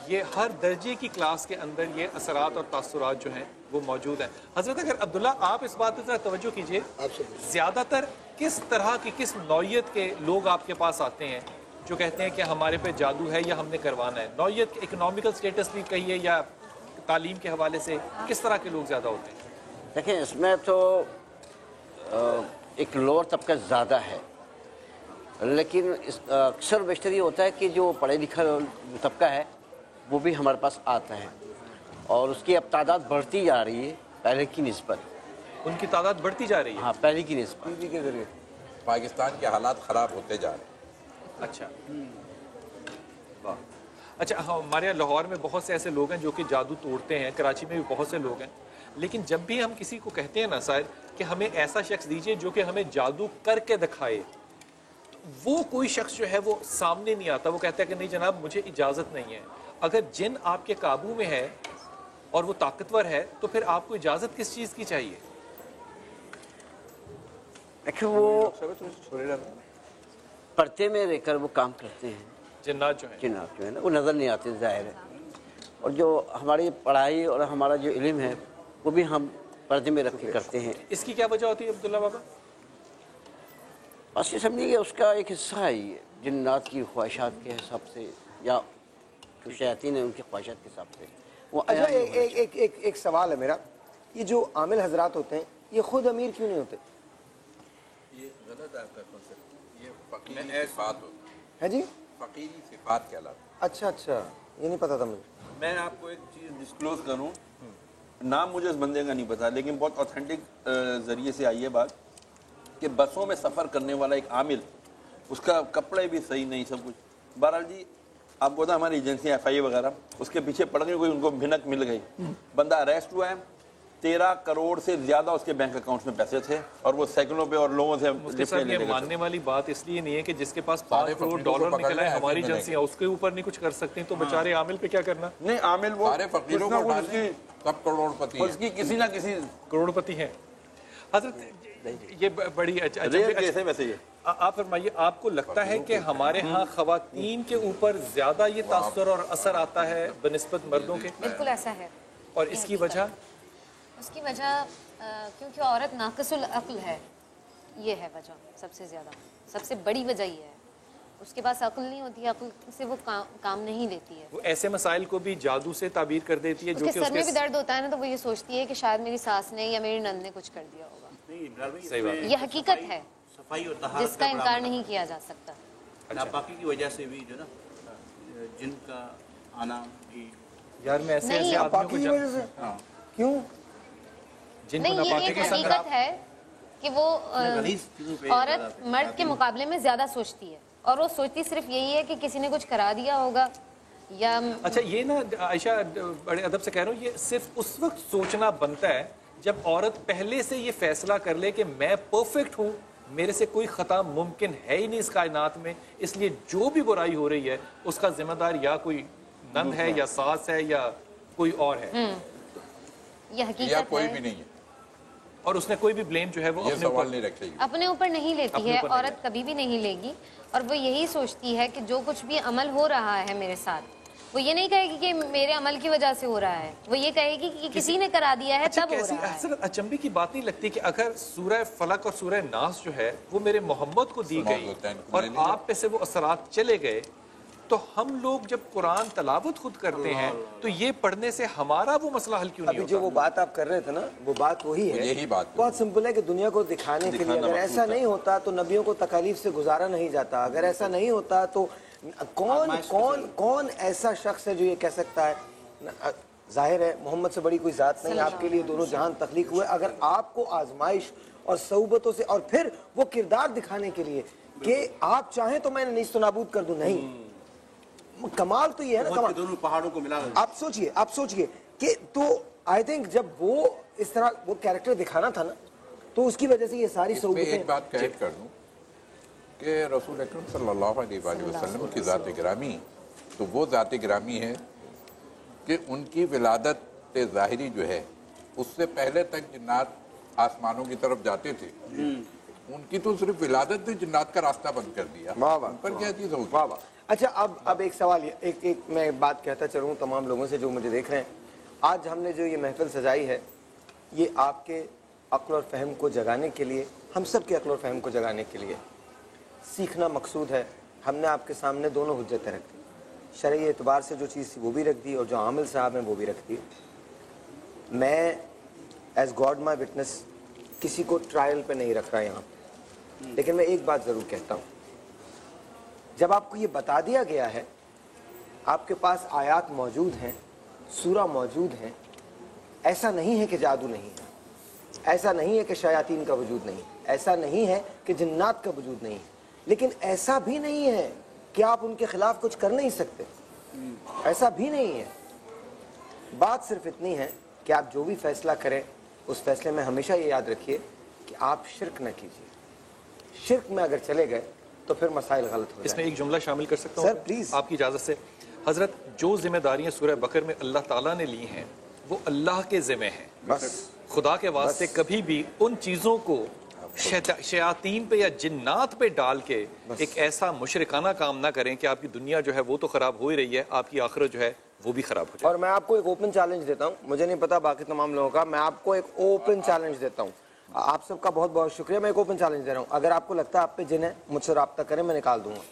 یہ ہر درجے کی کلاس کے اندر یہ اثرات اور تاثرات جو ہیں وہ موجود ہیں. حضرت اگر عبداللہ آپ اس بات پر توجہ کیجئے، زیادہ تر کس طرح کی کس نوعیت کے لوگ آپ کے پاس آتے ہیں جو کہتے ہیں کہ ہمارے پہ جادو ہے یا ہم نے کروانا ہے؟ نوعیت اکنامیکل سٹیٹس بھی کہیے یا تعلیم کے حوالے سے کس طرح کے لوگ زیادہ ہوتے ہیں؟ دیکھیں اس میں تو ایک لوور طبقہ زیادہ ہے، لیکن اکثر بیشتر یہ ہوتا ہے کہ جو پڑھے لکھا طبقہ ہے وہ بھی ہمارے پاس آتا ہے، اور اس کی اب تعداد بڑھتی جا رہی ہے پہلے کی نسبت. ان کی تعداد بڑھتی جا رہی ہے؟ ہاں پہلے کی نسبت. پاکستان کے حالات خراب ہوتے جا رہے ہیں. اچھا اچھا. ہمارے یہاں لاہور میں بہت سے ایسے لوگ ہیں جو کہ جادو توڑتے ہیں، کراچی میں بھی بہت سے لوگ ہیں، لیکن جب بھی ہم کسی کو کہتے ہیں نا شاید کہ ہمیں ایسا شخص دیجئے جو کہ ہمیں جادو کر کے دکھائے، وہ کوئی شخص جو ہے وہ سامنے نہیں آتا. وہ کہتا ہے کہ نہیں جناب مجھے اجازت نہیں ہے. اگر جن آپ کے قابو میں ہے اور وہ طاقتور ہے تو پھر آپ کو اجازت کس چیز کی چاہیے؟ دیکھیں وہ پردے میں رہ کر وہ کام کرتے ہیں. جنات جو ہے نا وہ نظر نہیں آتے ظاہر ہے، اور جو ہماری پڑھائی اور ہمارا جو علم ہے وہ بھی ہم پردے میں رکھ کے کرتے ہیں. اس کی کیا وجہ ہوتی ہے عبداللہ بابا؟ بس یہ سمجھیے کہ اس کا ایک حصہ ہے یہ جنات کی خواہشات کے حساب سے، یا جو شیاطین ہیں ان کی خواہشات کے حساب سے. اچھا ایک سوال ہے میرا، یہ جو عامل حضرات ہوتے ہیں یہ خود امیر کیوں نہیں ہوتے؟ یہ غلط ہے آپ کا کنسپٹ. یہ فقیری صفات ہوتی ہے. جی فقیری صفات کہلاتی. اچھا یہ نہیں پتا تھا مجھے. میں آپ کو ایک چیز ڈسکلوز کروں، نام مجھے اس بندے کا نہیں پتا، لیکن بہت اوتھینٹک ذریعے سے آئی ہے بات کہ بسوں میں سفر کرنے والا ایک عامل، اس کا کپڑے بھی صحیح نہیں سب کچھ. بہرحال جی آپ کو ہماری ایجنسی ایف آئی اے وغیرہ اس کے پیچھے پڑ گئی، کوئی ان کو بھنک مل گئی، بندہ اریسٹ ہوا ہے. 13 کروڑ سے زیادہ اس کے بینک اکاؤنٹس میں پیسے تھے اور وہ سینکڑوں پہ اور لوگوں سے یہ ماننے والی بات اس لیے نہیں ہے کہ جس کے پاس 5 کروڑ ڈالر نکلا ہے ہماری ایجنسیاں اس کے اوپر نہیں کچھ کر سکتی، تو بیچارے عامل پہ کیا کرنا؟ نہیں عامل وہ سب کروڑپتی ہیں، اس کی کسی نہ کسی کروڑپتی ہیں. حضرت یہ بڑی ویسے یہ آپ فرمائیے، آپ کو لگتا ہے کہ ہمارے ہاں خواتین کے اوپر زیادہ یہ تاثر اور اثر آتا ہے بنسبت مردوں کے؟ بالکل ایسا ہے. اور اس کی وجہ؟ اس کی وجہ کیونکہ عورت ناقص العقل ہے، یہ ہے وجہ سب سے زیادہ، سب سے بڑی وجہ یہ ہے. اس کے پاس عقل نہیں ہوتی ہے، عقل سے وہ کام نہیں لیتی ہے. وہ ایسے مسائل کو بھی جادو سے تعبیر کر دیتی ہے. جو کہ سر میں بھی درد ہوتا ہے نا تو وہ یہ سوچتی ہے کہ شاید میری ساس نے یا میری نند نے کچھ کر دیا ہوگا. یہ حقیقت ہے جس کا انکار نہیں کیا جا سکتا. ناپاکی کی وجہ سے بھی جو نا جن کا آنا بھی یار میں ایسے آدمیوں کو کیوں نہیں، یہ ایک حقیقت ہے کہ وہ عورت مرد کے مقابلے میں زیادہ سوچتی ہے، اور وہ سوچتی صرف یہی ہے کہ کسی نے کچھ کرا دیا ہوگا یا اچھا. یہ نا عائشہ بڑے ادب سے کہہ رہا ہوں، یہ صرف اس وقت سوچنا بنتا ہے جب عورت پہلے سے یہ فیصلہ کر لے کہ میں پرفیکٹ ہوں، میرے سے کوئی خطا ممکن ہے ہی نہیں اس کائنات میں، اس لیے جو بھی برائی ہو رہی ہے اس کا ذمہ دار یا کوئی نند ہے یا ساس ہے یا کوئی اور ہے. یہ حقیقت کوئی بھی نہیں ہے، اور اس نے کوئی بھی بلیم جو ہے وہ اپنے اوپر نہیں لیتی ہے. عورت کبھی بھی نہیں لے گی، اور وہ یہی سوچتی ہے کہ جو کچھ بھی عمل ہو رہا ہے میرے ساتھ، وہ یہ نہیں کہے گی کہ میرے عمل کی وجہ سے ہو رہا ہے، وہ یہ کہے گی کہ کسی نے کرا دیا ہے تب ہو رہا ہے. اصل اچنبے کی بات نہیں لگتی کہ اگر سورہ فلق اور سورہ ناس جو ہے وہ میرے محمد کو دی گئی اور آپ پہ سے وہ اثرات چلے گئے، تو ہم لوگ جب قرآن تلاوت خود کرتے ہیں تو یہ پڑھنے سے ہمارا وہ مسئلہ حل کیوں نہیں ابھی جو وہ بات آپ کر رہے تھے نا وہ بات وہی ہے, یہی بات بہت سمپل ہے کہ دنیا کو دکھانے کے لیے اگر ایسا نہیں ہوتا تو نبیوں کو تکالیف سے گزارا نہیں جاتا, اگر ایسا نہیں ہوتا تو کون ایسا شخص ہے جو یہ کہہ سکتا ہے, ظاہر ہے محمد سے بڑی کوئی ذات نہیں, آپ کے لیے دونوں جہان تخلیق ہوئے, اگر آپ کو آزمائش اور صعوبتوں سے اور پھر وہ کردار دکھانے کے لیے کہ آپ چاہیں تو میں نیست و نابود کر دوں, نہیں, کمال تو یہ ہے نا, کمال دونوں پہاڑوں کو ملا آپ سوچئے کہ تو آئی تھنک جب وہ اس طرح وہ کیریکٹر دکھانا تھا نا تو اس کی وجہ سے یہ ساری صعوبتیں. ایک بات قید کر دوں کہ رسول اکرم صلی اللہ علیہ وآلہ وسلم کی ذات گرامی تو وہ ذات گرامی ہے کہ ان کی ولادت ظاہری جو ہے اس سے پہلے تک جنات آسمانوں کی طرف جاتے تھے, ان کی تو صرف ولادت نے جنات کا راستہ بند کر دیا, ان پر کیا چیز ہوگی. اچھا اب ایک سوال, ایک میں بات کہتا چلوں تمام لوگوں سے جو مجھے دیکھ رہے ہیں, آج ہم نے جو یہ محفل سجائی ہے یہ آپ کے عقل اور فہم کو جگانے کے لیے, ہم سب کے عقل اور فہم کو جگانے کے لیے, سیکھنا مقصود ہے. ہم نے آپ کے سامنے دونوں حجتیں رکھ دی, شرعی اعتبار سے جو چیز تھی وہ بھی رکھ دی اور جو عامل صاحب ہیں وہ بھی رکھ دی. میں ایز گاڈ مائی وٹنس کسی کو ٹرائل پہ نہیں رکھ رہا یہاں پہ, لیکن میں ایک بات ضرور کہتا ہوں, جب آپ کو یہ بتا دیا گیا ہے, آپ کے پاس آیات موجود ہیں, سورہ موجود ہیں, ایسا نہیں ہے کہ جادو نہیں ہے, ایسا نہیں ہے کہ شیاطین کا وجود نہیں, ایسا نہیں ہے کہ جنات کا وجود نہیں ہے, لیکن ایسا بھی نہیں ہے کہ آپ ان کے خلاف کچھ کر نہیں سکتے, ایسا بھی نہیں ہے. بات صرف اتنی ہے کہ آپ جو بھی فیصلہ کریں اس فیصلے میں ہمیشہ یہ یاد رکھیے کہ آپ شرک نہ کیجیے. شرک میں اگر چلے گئے تو پھر مسائل غلط ہو جائیں. اس میں ایک جملہ شامل کر سکتا ہوں سر پلیز, آپ کی اجازت سے. حضرت جو ذمہ داریاں سورہ بقر میں اللہ تعالیٰ نے لی ہیں وہ اللہ کے ذمہ ہیں, بس خدا کے واسطے کبھی بھی ان چیزوں کو شیاطین پہ یا جنات پہ ڈال کے ایک ایسا مشرکانہ کام نہ کریں کہ آپ کی دنیا جو ہے وہ تو خراب ہو ہی رہی ہے, آپ کی آخرت جو ہے وہ بھی خراب ہو جائے. اور میں آپ کو ایک اوپن چیلنج دیتا ہوں, مجھے نہیں پتا باقی تمام لوگوں کا, میں آپ کو ایک اوپن چیلنج دیتا ہوں. آپ سب کا بہت بہت شکریہ, میں ایک اوپن چیلنج دے رہا ہوں. اگر آپ کو لگتا ہے آپ پہ جن ہے مجھ سے رابطہ کریں, میں نکال دوں گا.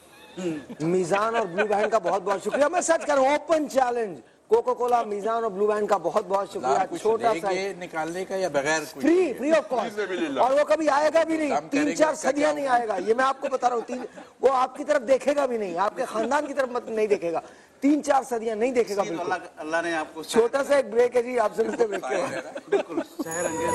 میزان اور بلو بہن کا بہت بہت شکریہ, میں سچ کر رہا ہوں, اوپن چیلنج. کوکو کولا, میزان اور بلو بہن کا بہت بہت شکریہ. چھوٹا سا نکالنے کا یا بغیر فری آف کاسٹ, اور وہ کبھی آئے گا بھی نہیں, 3-4 صدیاں نہیں آئے گا, یہ میں آپ کو بتا رہا ہوں. وہ آپ کی طرف دیکھے گا بھی نہیں, آپ کے خاندان کی طرف نہیں دیکھے گا, 3-4 صدیاں نہیں دیکھے گا. بالکل اللہ نے آپ کو چھوٹا سا ایک بریک ہے جی, آپ سے ملتے بریک کے بالکل شہر انگیز.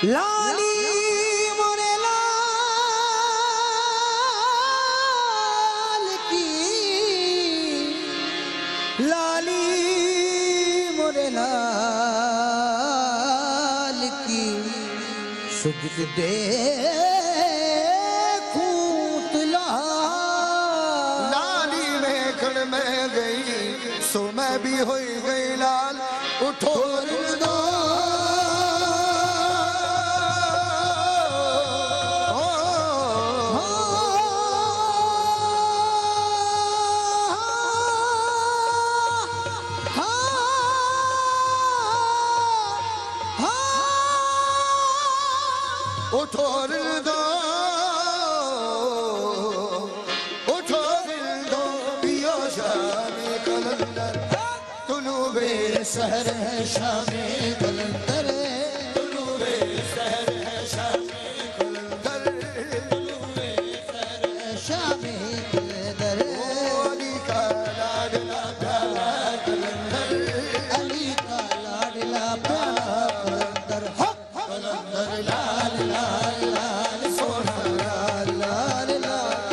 لالی میں کھڑ میں گئی سو میں بھی ہوئی گئی لال, اٹھو دو سحر ہے شام قلندر, طلوع سحر ہے شام قلندر, طلوع سحر ہے شام قلندر. علی کا لاڈلا پیارا قلندر, علی کا لاڈلا پیارا قلندر, قلندر لال لال لال سونا لال لال لال,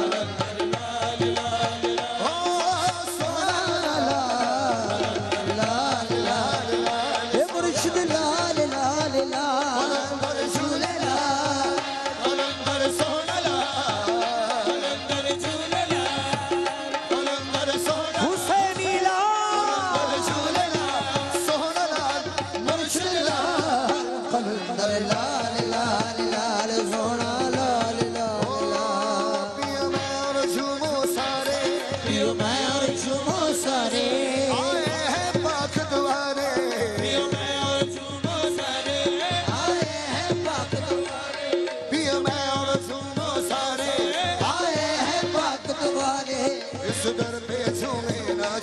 لال لال لال سونا لال لال. مرشد لال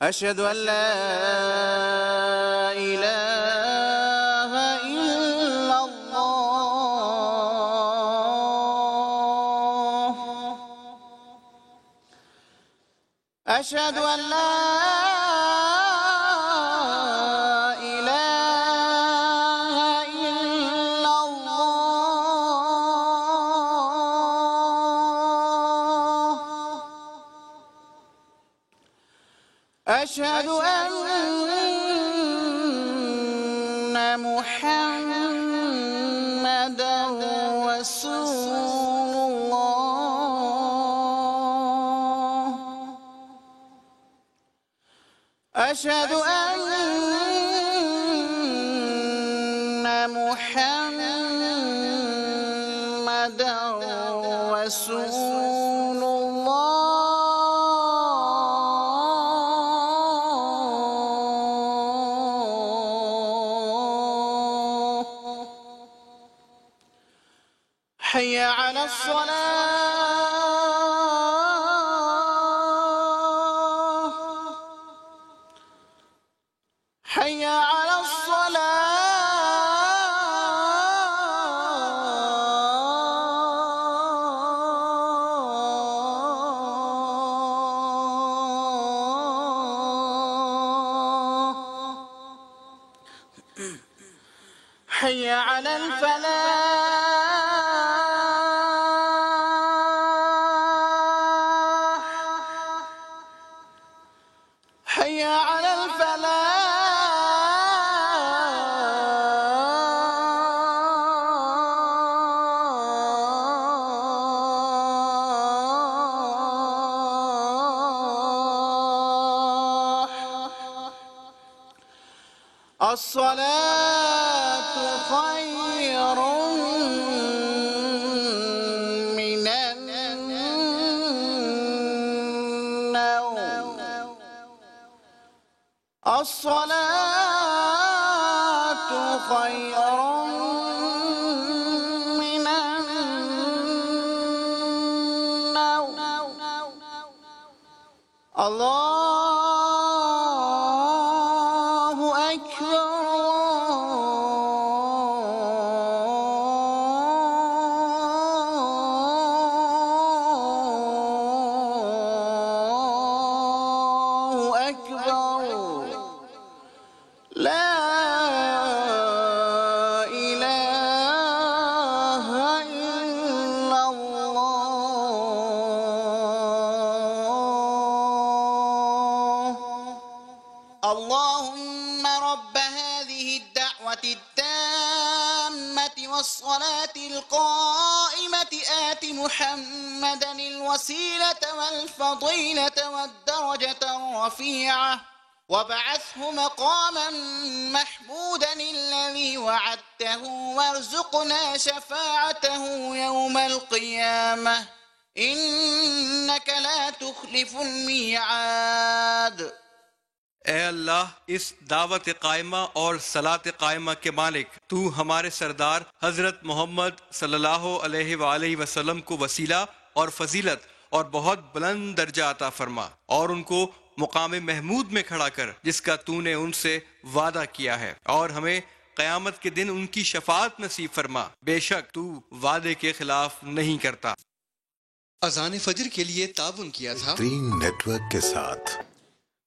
أشهد أن لا إله إلا الله أشهد أن لا إله إلا الله أشهد أن محمدا رسول الله أشهد أن محمدا رسول الله حي على الصلاة حي على الصلاة حي على الفلاح حي على الفلاح الصلاة خير من النوم الصلاة خير من النوم الله أكبر الله أكبر لا إله إلا الله اللهم رب هذه الدعوة التامة والصلاة القائمة آت محمدا الوسيلة والفضيلة والدرجة الرفيعة وابعثه مقاما محمودا الذي وعدته وارزقنا شفاعته يوم القيامة إنك لا تخلف الميعاد. اے اللہ اس دعوت قائمہ اور صلاۃ قائمہ کے مالک، تو ہمارے سردار حضرت محمد صلی اللہ علیہ وآلہ وسلم کو وسیلہ اور فضیلت اور بہت بلند درجہ عطا فرما، اور ان کو مقام محمود میں کھڑا کر جس کا تو نے ان سے وعدہ کیا ہے، اور ہمیں قیامت کے دن ان کی شفاعت نصیب فرما، بے شک تو وعدے کے خلاف نہیں کرتا۔ اذان فجر کے لیے تعاون کیا تھا گرین نیٹ ورک کے ساتھ۔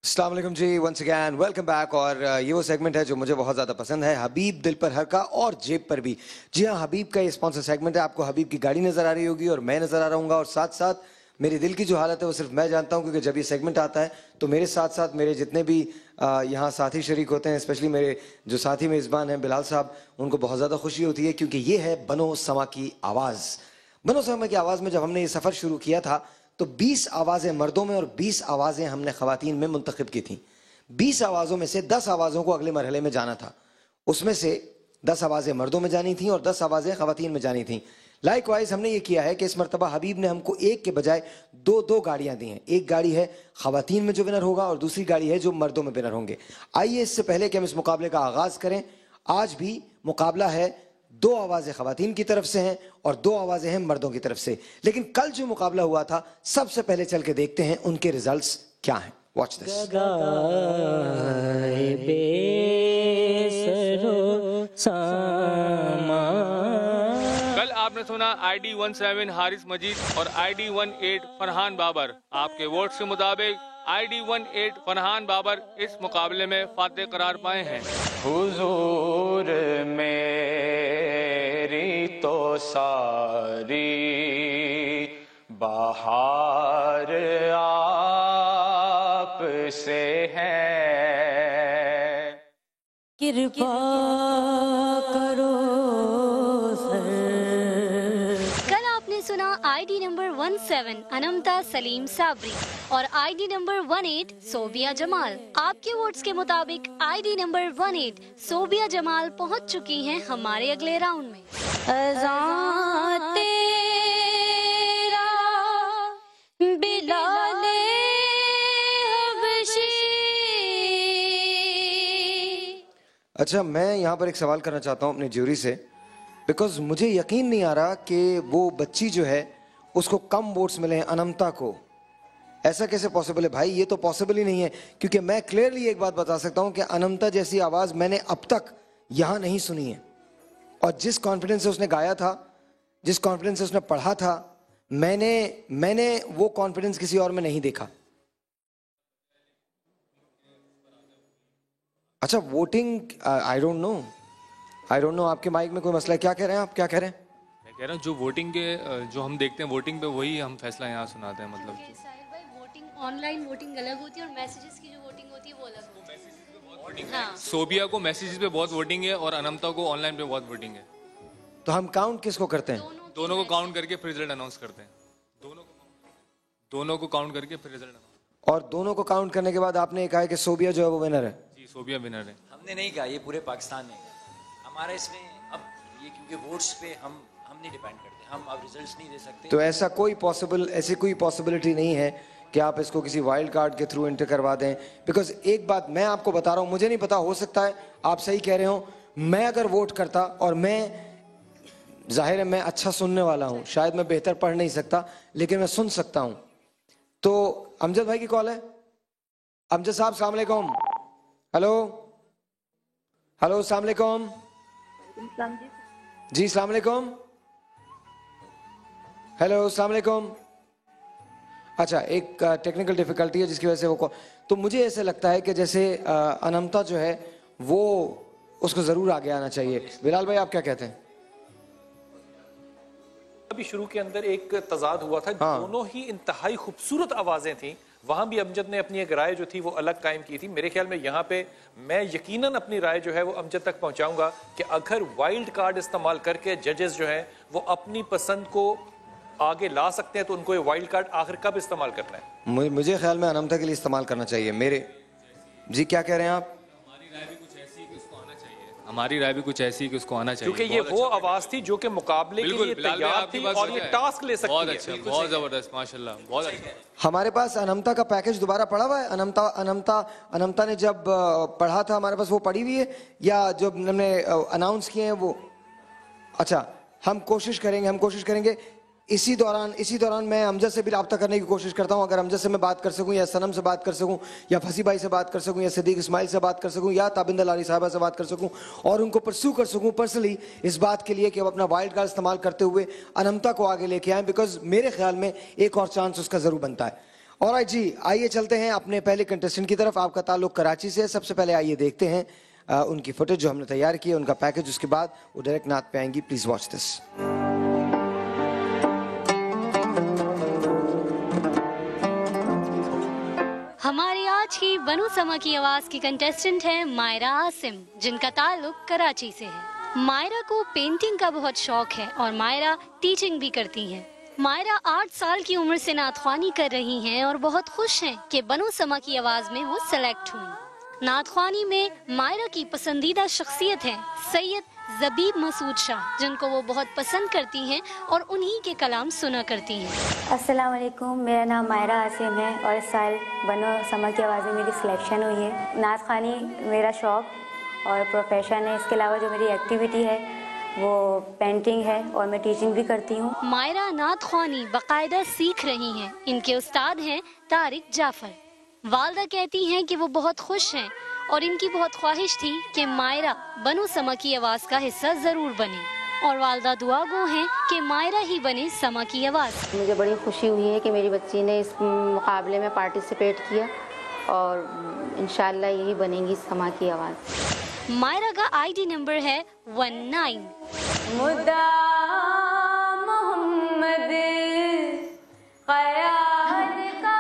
السلام علیکم جی، ونس اگین ویلکم بیک۔ اور یہ وہ سیگمنٹ ہے جو مجھے بہت زیادہ پسند ہے، حبیب دل پر ہرکا اور جیب پر بھی۔ جی ہاں، حبیب کا یہ اسپانسر سیگمنٹ ہے۔ آپ کو حبیب کی گاڑی نظر آ رہی ہوگی اور میں نظر آ رہا ہوں گا، اور ساتھ ساتھ میرے دل کی جو حالت ہے وہ صرف میں جانتا ہوں، کیونکہ جب یہ سیگمنٹ آتا ہے تو میرے ساتھ ساتھ میرے جتنے بھی یہاں ساتھی شریک ہوتے ہیں، اسپیشلی میرے جو ساتھی میزبان ہیں بلال صاحب، ان کو بہت زیادہ خوشی ہوتی ہے، کیونکہ یہ ہے بنو سما کی آواز۔ بنو سما کی آواز میں جب ہم نے یہ سفر شروع کیا تھا تو 20 آوازیں مردوں میں اور 20 آوازیں ہم نے خواتین میں منتخب کی تھیں۔ 20 آوازوں میں سے 10 آوازوں کو اگلے مرحلے میں جانا تھا، اس میں سے 10 آوازیں مردوں میں جانی تھیں اور 10 آوازیں خواتین میں جانی تھیں۔ لائک وائز ہم نے یہ کیا ہے کہ اس مرتبہ حبیب نے ہم کو ایک کے بجائے دو گاڑیاں دی ہیں۔ ایک گاڑی ہے خواتین میں جو ونر ہوگا اور دوسری گاڑی ہے جو مردوں میں ونر ہوں گے۔ آئیے اس سے پہلے کہ ہم اس مقابلے کا آغاز کریں، آج بھی مقابلہ ہے 2 آوازیں خواتین کی طرف سے ہیں اور 2 آوازیں ہیں مردوں کی طرف سے، لیکن کل جو مقابلہ ہوا تھا سب سے پہلے چل کے دیکھتے ہیں ان کے ریزلٹس کیا ہیں۔ Watch this. کل آپ نے سنا ID 17 حارث مجید اور ID 18 فرحان بابر۔ آپ کے ووٹس کے مطابق ID 18 فرحان بابر اس مقابلے میں فاتح قرار پائے ہیں۔ حضور میری تو ساری بہار آپ سے ہے، کرپا کرو سر۔ کل آپ نے سنا ID نمبر 17 انمتا سلیم صابری اور ID نمبر 18 صوبیہ جمال۔ آپ کے ووٹس کے مطابق ID نمبر 18 صوبیہ جمال پہنچ چکی ہیں ہمارے اگلے راؤنڈ میں۔ اذان تیرا بلال حبشی۔ اچھا، میں یہاں پر ایک سوال کرنا چاہتا ہوں اپنے جیوری سے، بیکاز مجھے یقین نہیں آ رہا کہ وہ بچی جو ہے اس کو کم ووٹس ملے ہیں انمتا کو۔ ایسا کیسے پاسبل ہے بھائی؟ یہ تو پاسبل ہی نہیں ہے، کیونکہ میں کلیئرلی ایک بات بتا سکتا ہوں کہ انمتا جیسی آواز میں نے اب تک یہاں نہیں سنی ہے، اور جس کانفیڈنس سے اس نے گایا تھا، جس کانفیڈنس سے اس نے پڑھا تھا، میں نے وہ کانفیڈنس کسی اور میں نہیں دیکھا۔ اچھا، ووٹنگ آئی ڈونٹ نو آپ کے مائک میں کوئی مسئلہ ہے؟ کیا کہہ رہے ہیں آپ؟ کیا کہہ رہے ہیں؟ میں کہہ رہا ہوں جو ووٹنگ کے جو ہم دیکھتے ہیں ووٹنگ پہ وہی ہم فیصلہ یہاں سناتے ہیں۔ مطلب آن لائن ووٹنگ الگ ہوتی ہے اور میسیجز کی جو ووٹنگ ہوتی ہے وہ الگ ہوتی ہے۔ صوبیہ کو میسیجز پہ بہت ووٹنگ ہے اور انمتا کو آن لائن پہ بہت ووٹنگ ہے۔ تو ہم کاؤنٹ کس کو کرتے ہیں؟ دونوں کو کاؤنٹ کر کے پھر رزلٹ اناؤنس کرتے ہیں۔ دونوں کو کاؤنٹ کر کے پھر رزلٹ اناؤنس۔ اور دونوں کو کاؤنٹ کرنے کے بعد آپ نے کہا ہے کہ صوبیہ جو ہے وہ ونر ہے۔ جی، صوبیہ ونر ہے۔ ہم نے نہیں کہا، یہ پورے پاکستان نے کہا۔ ہمارا اس میں اب یہ کیونکہ ووٹس پہ ہم نہیں ڈیپینڈ کرتے، ہم اب ریزلٹس نہیں دے سکتے۔ تو ایسی کوئی پاسبلٹی نہیں ہے کہ آپ اس کو کسی وائلڈ کارڈ کے تھرو انٹر کروا دیں، بیکاز ایک بات میں آپ کو بتا رہا ہوں، مجھے نہیں پتا، ہو سکتا ہے آپ صحیح کہہ رہے ہوں، میں اگر ووٹ کرتا، اور میں ظاہر ہے میں اچھا سننے والا ہوں، شاید میں بہتر پڑھ نہیں سکتا لیکن میں سن سکتا ہوں۔ تو امجد بھائی کی کال ہے۔ امجد صاحب السلام علیکم۔ ہلو السلام علیکم۔ جی السلام علیکم۔ ہیلو السلام علیکم۔ اچھا، ایک ٹیکنیکل ڈیفیکلٹی ہے جس کی وجہ سے وہ، تو مجھے ایسے لگتا ہے کہ جیسے انمتا جو ہے وہ اس کو ضرور آگے آنا چاہیے۔ بلال بھائی آپ کیا کہتے ہیں؟ ابھی شروع کے اندر ایک تضاد ہوا تھا، دونوں ہی انتہائی خوبصورت آوازیں تھیں، وہاں بھی امجد نے اپنی ایک رائے جو تھی وہ الگ قائم کی تھی۔ میرے خیال میں یہاں پہ میں یقیناً اپنی رائے جو ہے وہ امجد تک پہنچاؤں گا کہ اگر وائلڈ کارڈ استعمال کر کے ججز جو ہیں وہ اپنی پسند کو آگے لا سکتے ہیں تو ان کو یہ وائلڈ کارڈ آخر کب استعمال کرنا ہے؟ مجھے خیال میں انمتا کے لیے استعمال کرنا چاہیے۔ جی کیا کہہ رہے ہیں آپ؟ ہماری رائے بھی کچھ ایسی کہ اس کو آنا چاہیے، کیونکہ یہ وہ آواز تھی جو کہ مقابلے کے لیے تیار تھی اور یہ ٹاسک لے سکتی ہے. بہت اچھا، بہت زبردست، ماشاءاللہ، بہت اچھا. ہمارے پاس انمتا کا پیکج دوبارہ پڑا ہوا ہے. انمتا نے جب پڑھا تھا ہمارے پاس وہ پڑھی ہوئی ہے یا جو ہم نے اناؤنس کیے ہیں وہ؟ اچھا، ہم کوشش کریں گے اسی دوران میں امجد سے بھی رابطہ کرنے کی کوشش کرتا ہوں. اگر امجد سے میں بات کر سکوں یا سنم سے بات کر سکوں یا فصیح بھائی سے بات کر سکوں یا صدیق اسماعیل سے بات کر سکوں یا تابندہ لاری صاحبہ سے بات کر سکوں اور ان کو پرسو کر سکوں پرسنلی اس بات کے لیے کہ وہ اپنا وائلڈ کارڈ استعمال کرتے ہوئے انمتا کو آگے لے کے آئیں، بیکاز میرے خیال میں ایک اور چانس اس کا ضرور بنتا ہے. اور جی آئیے چلتے ہیں اپنے پہلے کنٹیسٹنٹ کی طرف. آپ کا تعلق کراچی سے ہے. سب سے پہلے آئیے دیکھتے ہیں ان کی فوٹیج جو ہم نے تیار کی ہے، ان کا پیکج. اس کے بعد وہ ڈائریکٹ نعت پہ آئیں گی. Please watch this. ہماری آج کی بنو سما کی آواز کی کنٹیسٹنٹ ہے مائرہ عاصم، جن کا تعلق کراچی سے ہے. مائرہ کو پینٹنگ کا بہت شوق ہے اور مائرہ ٹیچنگ بھی کرتی ہیں. مائرہ 8 سال کی عمر سے نعت خوانی کر رہی ہیں اور بہت خوش ہیں کہ بنو سما کی آواز میں وہ سلیکٹ ہوئی. نعت خوانی میں مائرہ کی پسندیدہ شخصیت ہے سید زبیب مسعود شاہ، جن کو وہ بہت پسند کرتی ہیں اور انہی کے کلام سنا کرتی ہیں. السلام علیکم، میرا نام مائرہ عاصم ہے اور اس سال بنو سما کی آواز میں میری سلیکشن ہوئی ہے. نعت خوانی میرا شوق اور پروفیشن ہے. اس کے علاوہ جو میری ایکٹیویٹی ہے وہ پینٹنگ ہے اور میں ٹیچنگ بھی کرتی ہوں. مائرہ نعت خوانی باقاعدہ سیکھ رہی ہیں. ان کے استاد ہیں طارق جعفر. والدہ کہتی ہیں کہ وہ بہت خوش ہیں اور ان کی بہت خواہش تھی کہ مائرہ بنو سما کی آواز کا حصہ ضرور بنے، اور والدہ دعا گو ہیں کہ مائرہ ہی بنے سما کی آواز. مجھے بڑی خوشی ہوئی ہے کہ میری بچی نے اس مقابلے میں پارٹیسپیٹ کیا اور انشاءاللہ یہی بنے گی سما کی آواز. مائرہ کا ID نمبر ہے 19. مدعا محمد قیاد کا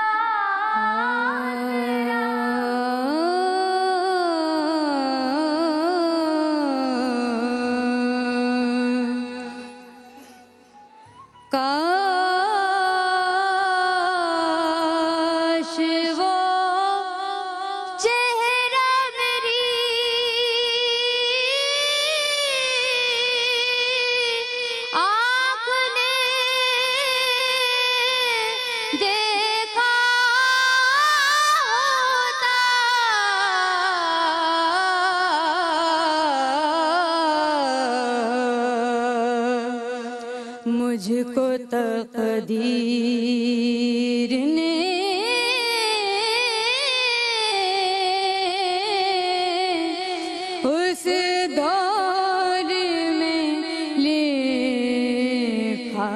کاش وہ چہرہ میری آنکھ نے دیکھا ہوتا. مجھ کو تقدیر نے اس دور میں لکھا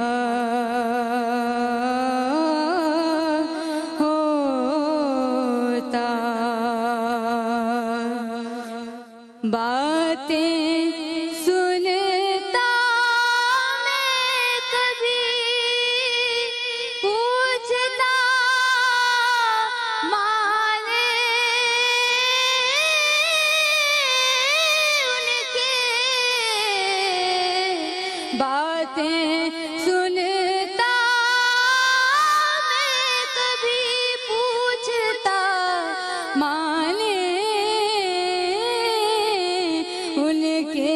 ہوتا. باتیں سنتا میں کبھی پوچھتا مانے ان کے. باتیں سنتا میں کبھی پوچھتا مانے ان کے.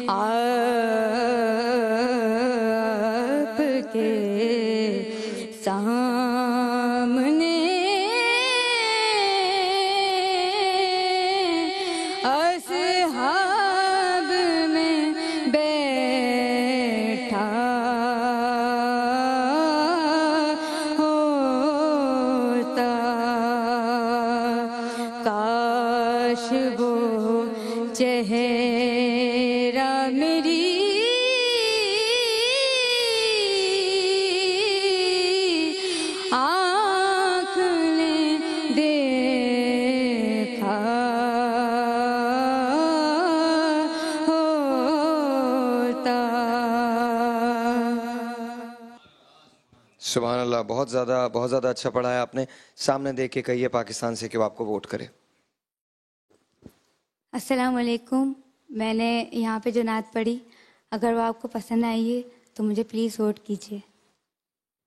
آپ کے سامنے اصحاب میں بیٹھا ہوتا. کاش وہ چہرہ میری آنکھ نے دیکھا ہوتا. سبحان اللہ، بہت زیادہ اچھا پڑھا ہے آپ نے. سامنے دیکھ کے کہیے پاکستان سے کہ وہ آپ کو ووٹ کرے. السلام علیکم. میں نے یہاں پہ جو نعت پڑھی، اگر وہ آپ کو پسند آئی ہے تو مجھے پلیز ووٹ کیجیے.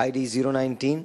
ID 019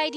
ID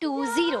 20।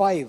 5,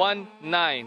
19।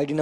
ID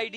ID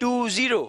20।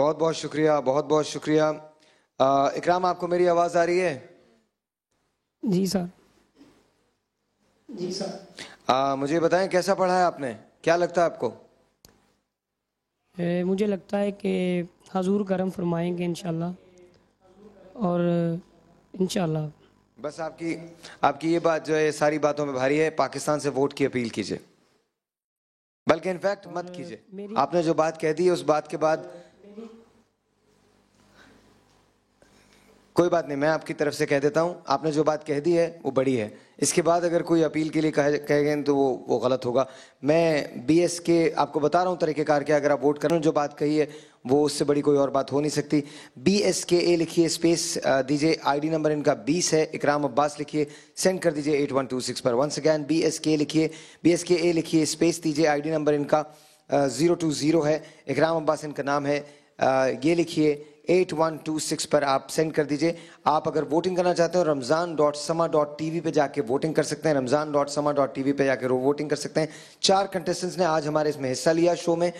بہت بہت شکریہ, بہت بہت شکریہ. اکرام, آپ کو میری آواز آ رہی ہے؟ جی سر. جی سر. مجھے بتائیں کیسا پڑھا ہے آپ نے, کیا لگتا ہے آپ کو؟ مجھے لگتا ہے کہ حضور کرم فرمائیں گے انشاءاللہ, اور انشاءاللہ. بس آپ کی یہ بات جو ہے ساری باتوں میں بھاری ہے, پاکستان سے ووٹ کی اپیل کیجئے, بلکہ انفیکٹ مت کیجئے. آپ نے جو بات کہہ دی ہے اس بات کے بعد کوئی بات نہیں, میں آپ کی طرف سے کہہ دیتا ہوں, آپ نے جو بات کہہ دی ہے وہ بڑی ہے. اس کے بعد اگر کوئی اپیل کے لیے کہے گئے تو وہ غلط ہوگا. میں بی ایس کے آپ کو بتا رہا ہوں طریقہ کار کیا, اگر آپ ووٹ کریں جو بات کہی ہے وہ اس سے بڑی کوئی اور بات ہو نہیں سکتی. BSKA لکھیے, اسپیس دیجئے, آئی ڈی نمبر ان کا 20 ہے, اکرام عباس لکھیے, سینڈ کر دیجئے 8126 پر. ونس اگین BSKA لکھیے, BSKA لکھیے, اسپیس دیجئے, آئی ڈی نمبر ان کا 020 ہے, اکرام عباس ان کا نام ہے, یہ لکھیے 8126 پر آپ سینڈ کر دیجئے. آپ اگر ووٹنگ کرنا چاہتے ہیں ramzan.sama.tv پہ جا کے ووٹنگ کر سکتے ہیں, ramzan.sama.tv پہ جا کے ووٹنگ کر سکتے ہیں. 4 کنٹیسٹنٹس نے آج ہمارے اس میں حصہ لیا شو میں,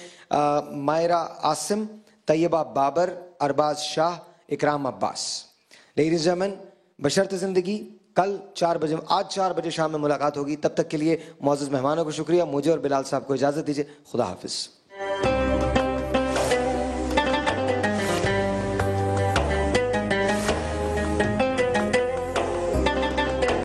مائرہ عاصم, طیبہ بابر, ارباز شاہ, اکرام عباس. لیڈیز اینڈ جنٹلمین, بشرط زندگی کل 4 بجے, آج 4 بجے شام میں ملاقات ہوگی. تب تک کے لیے معزز مہمانوں کو شکریہ, مجھے اور بلال صاحب کو اجازت دیجئے. خدا حافظ.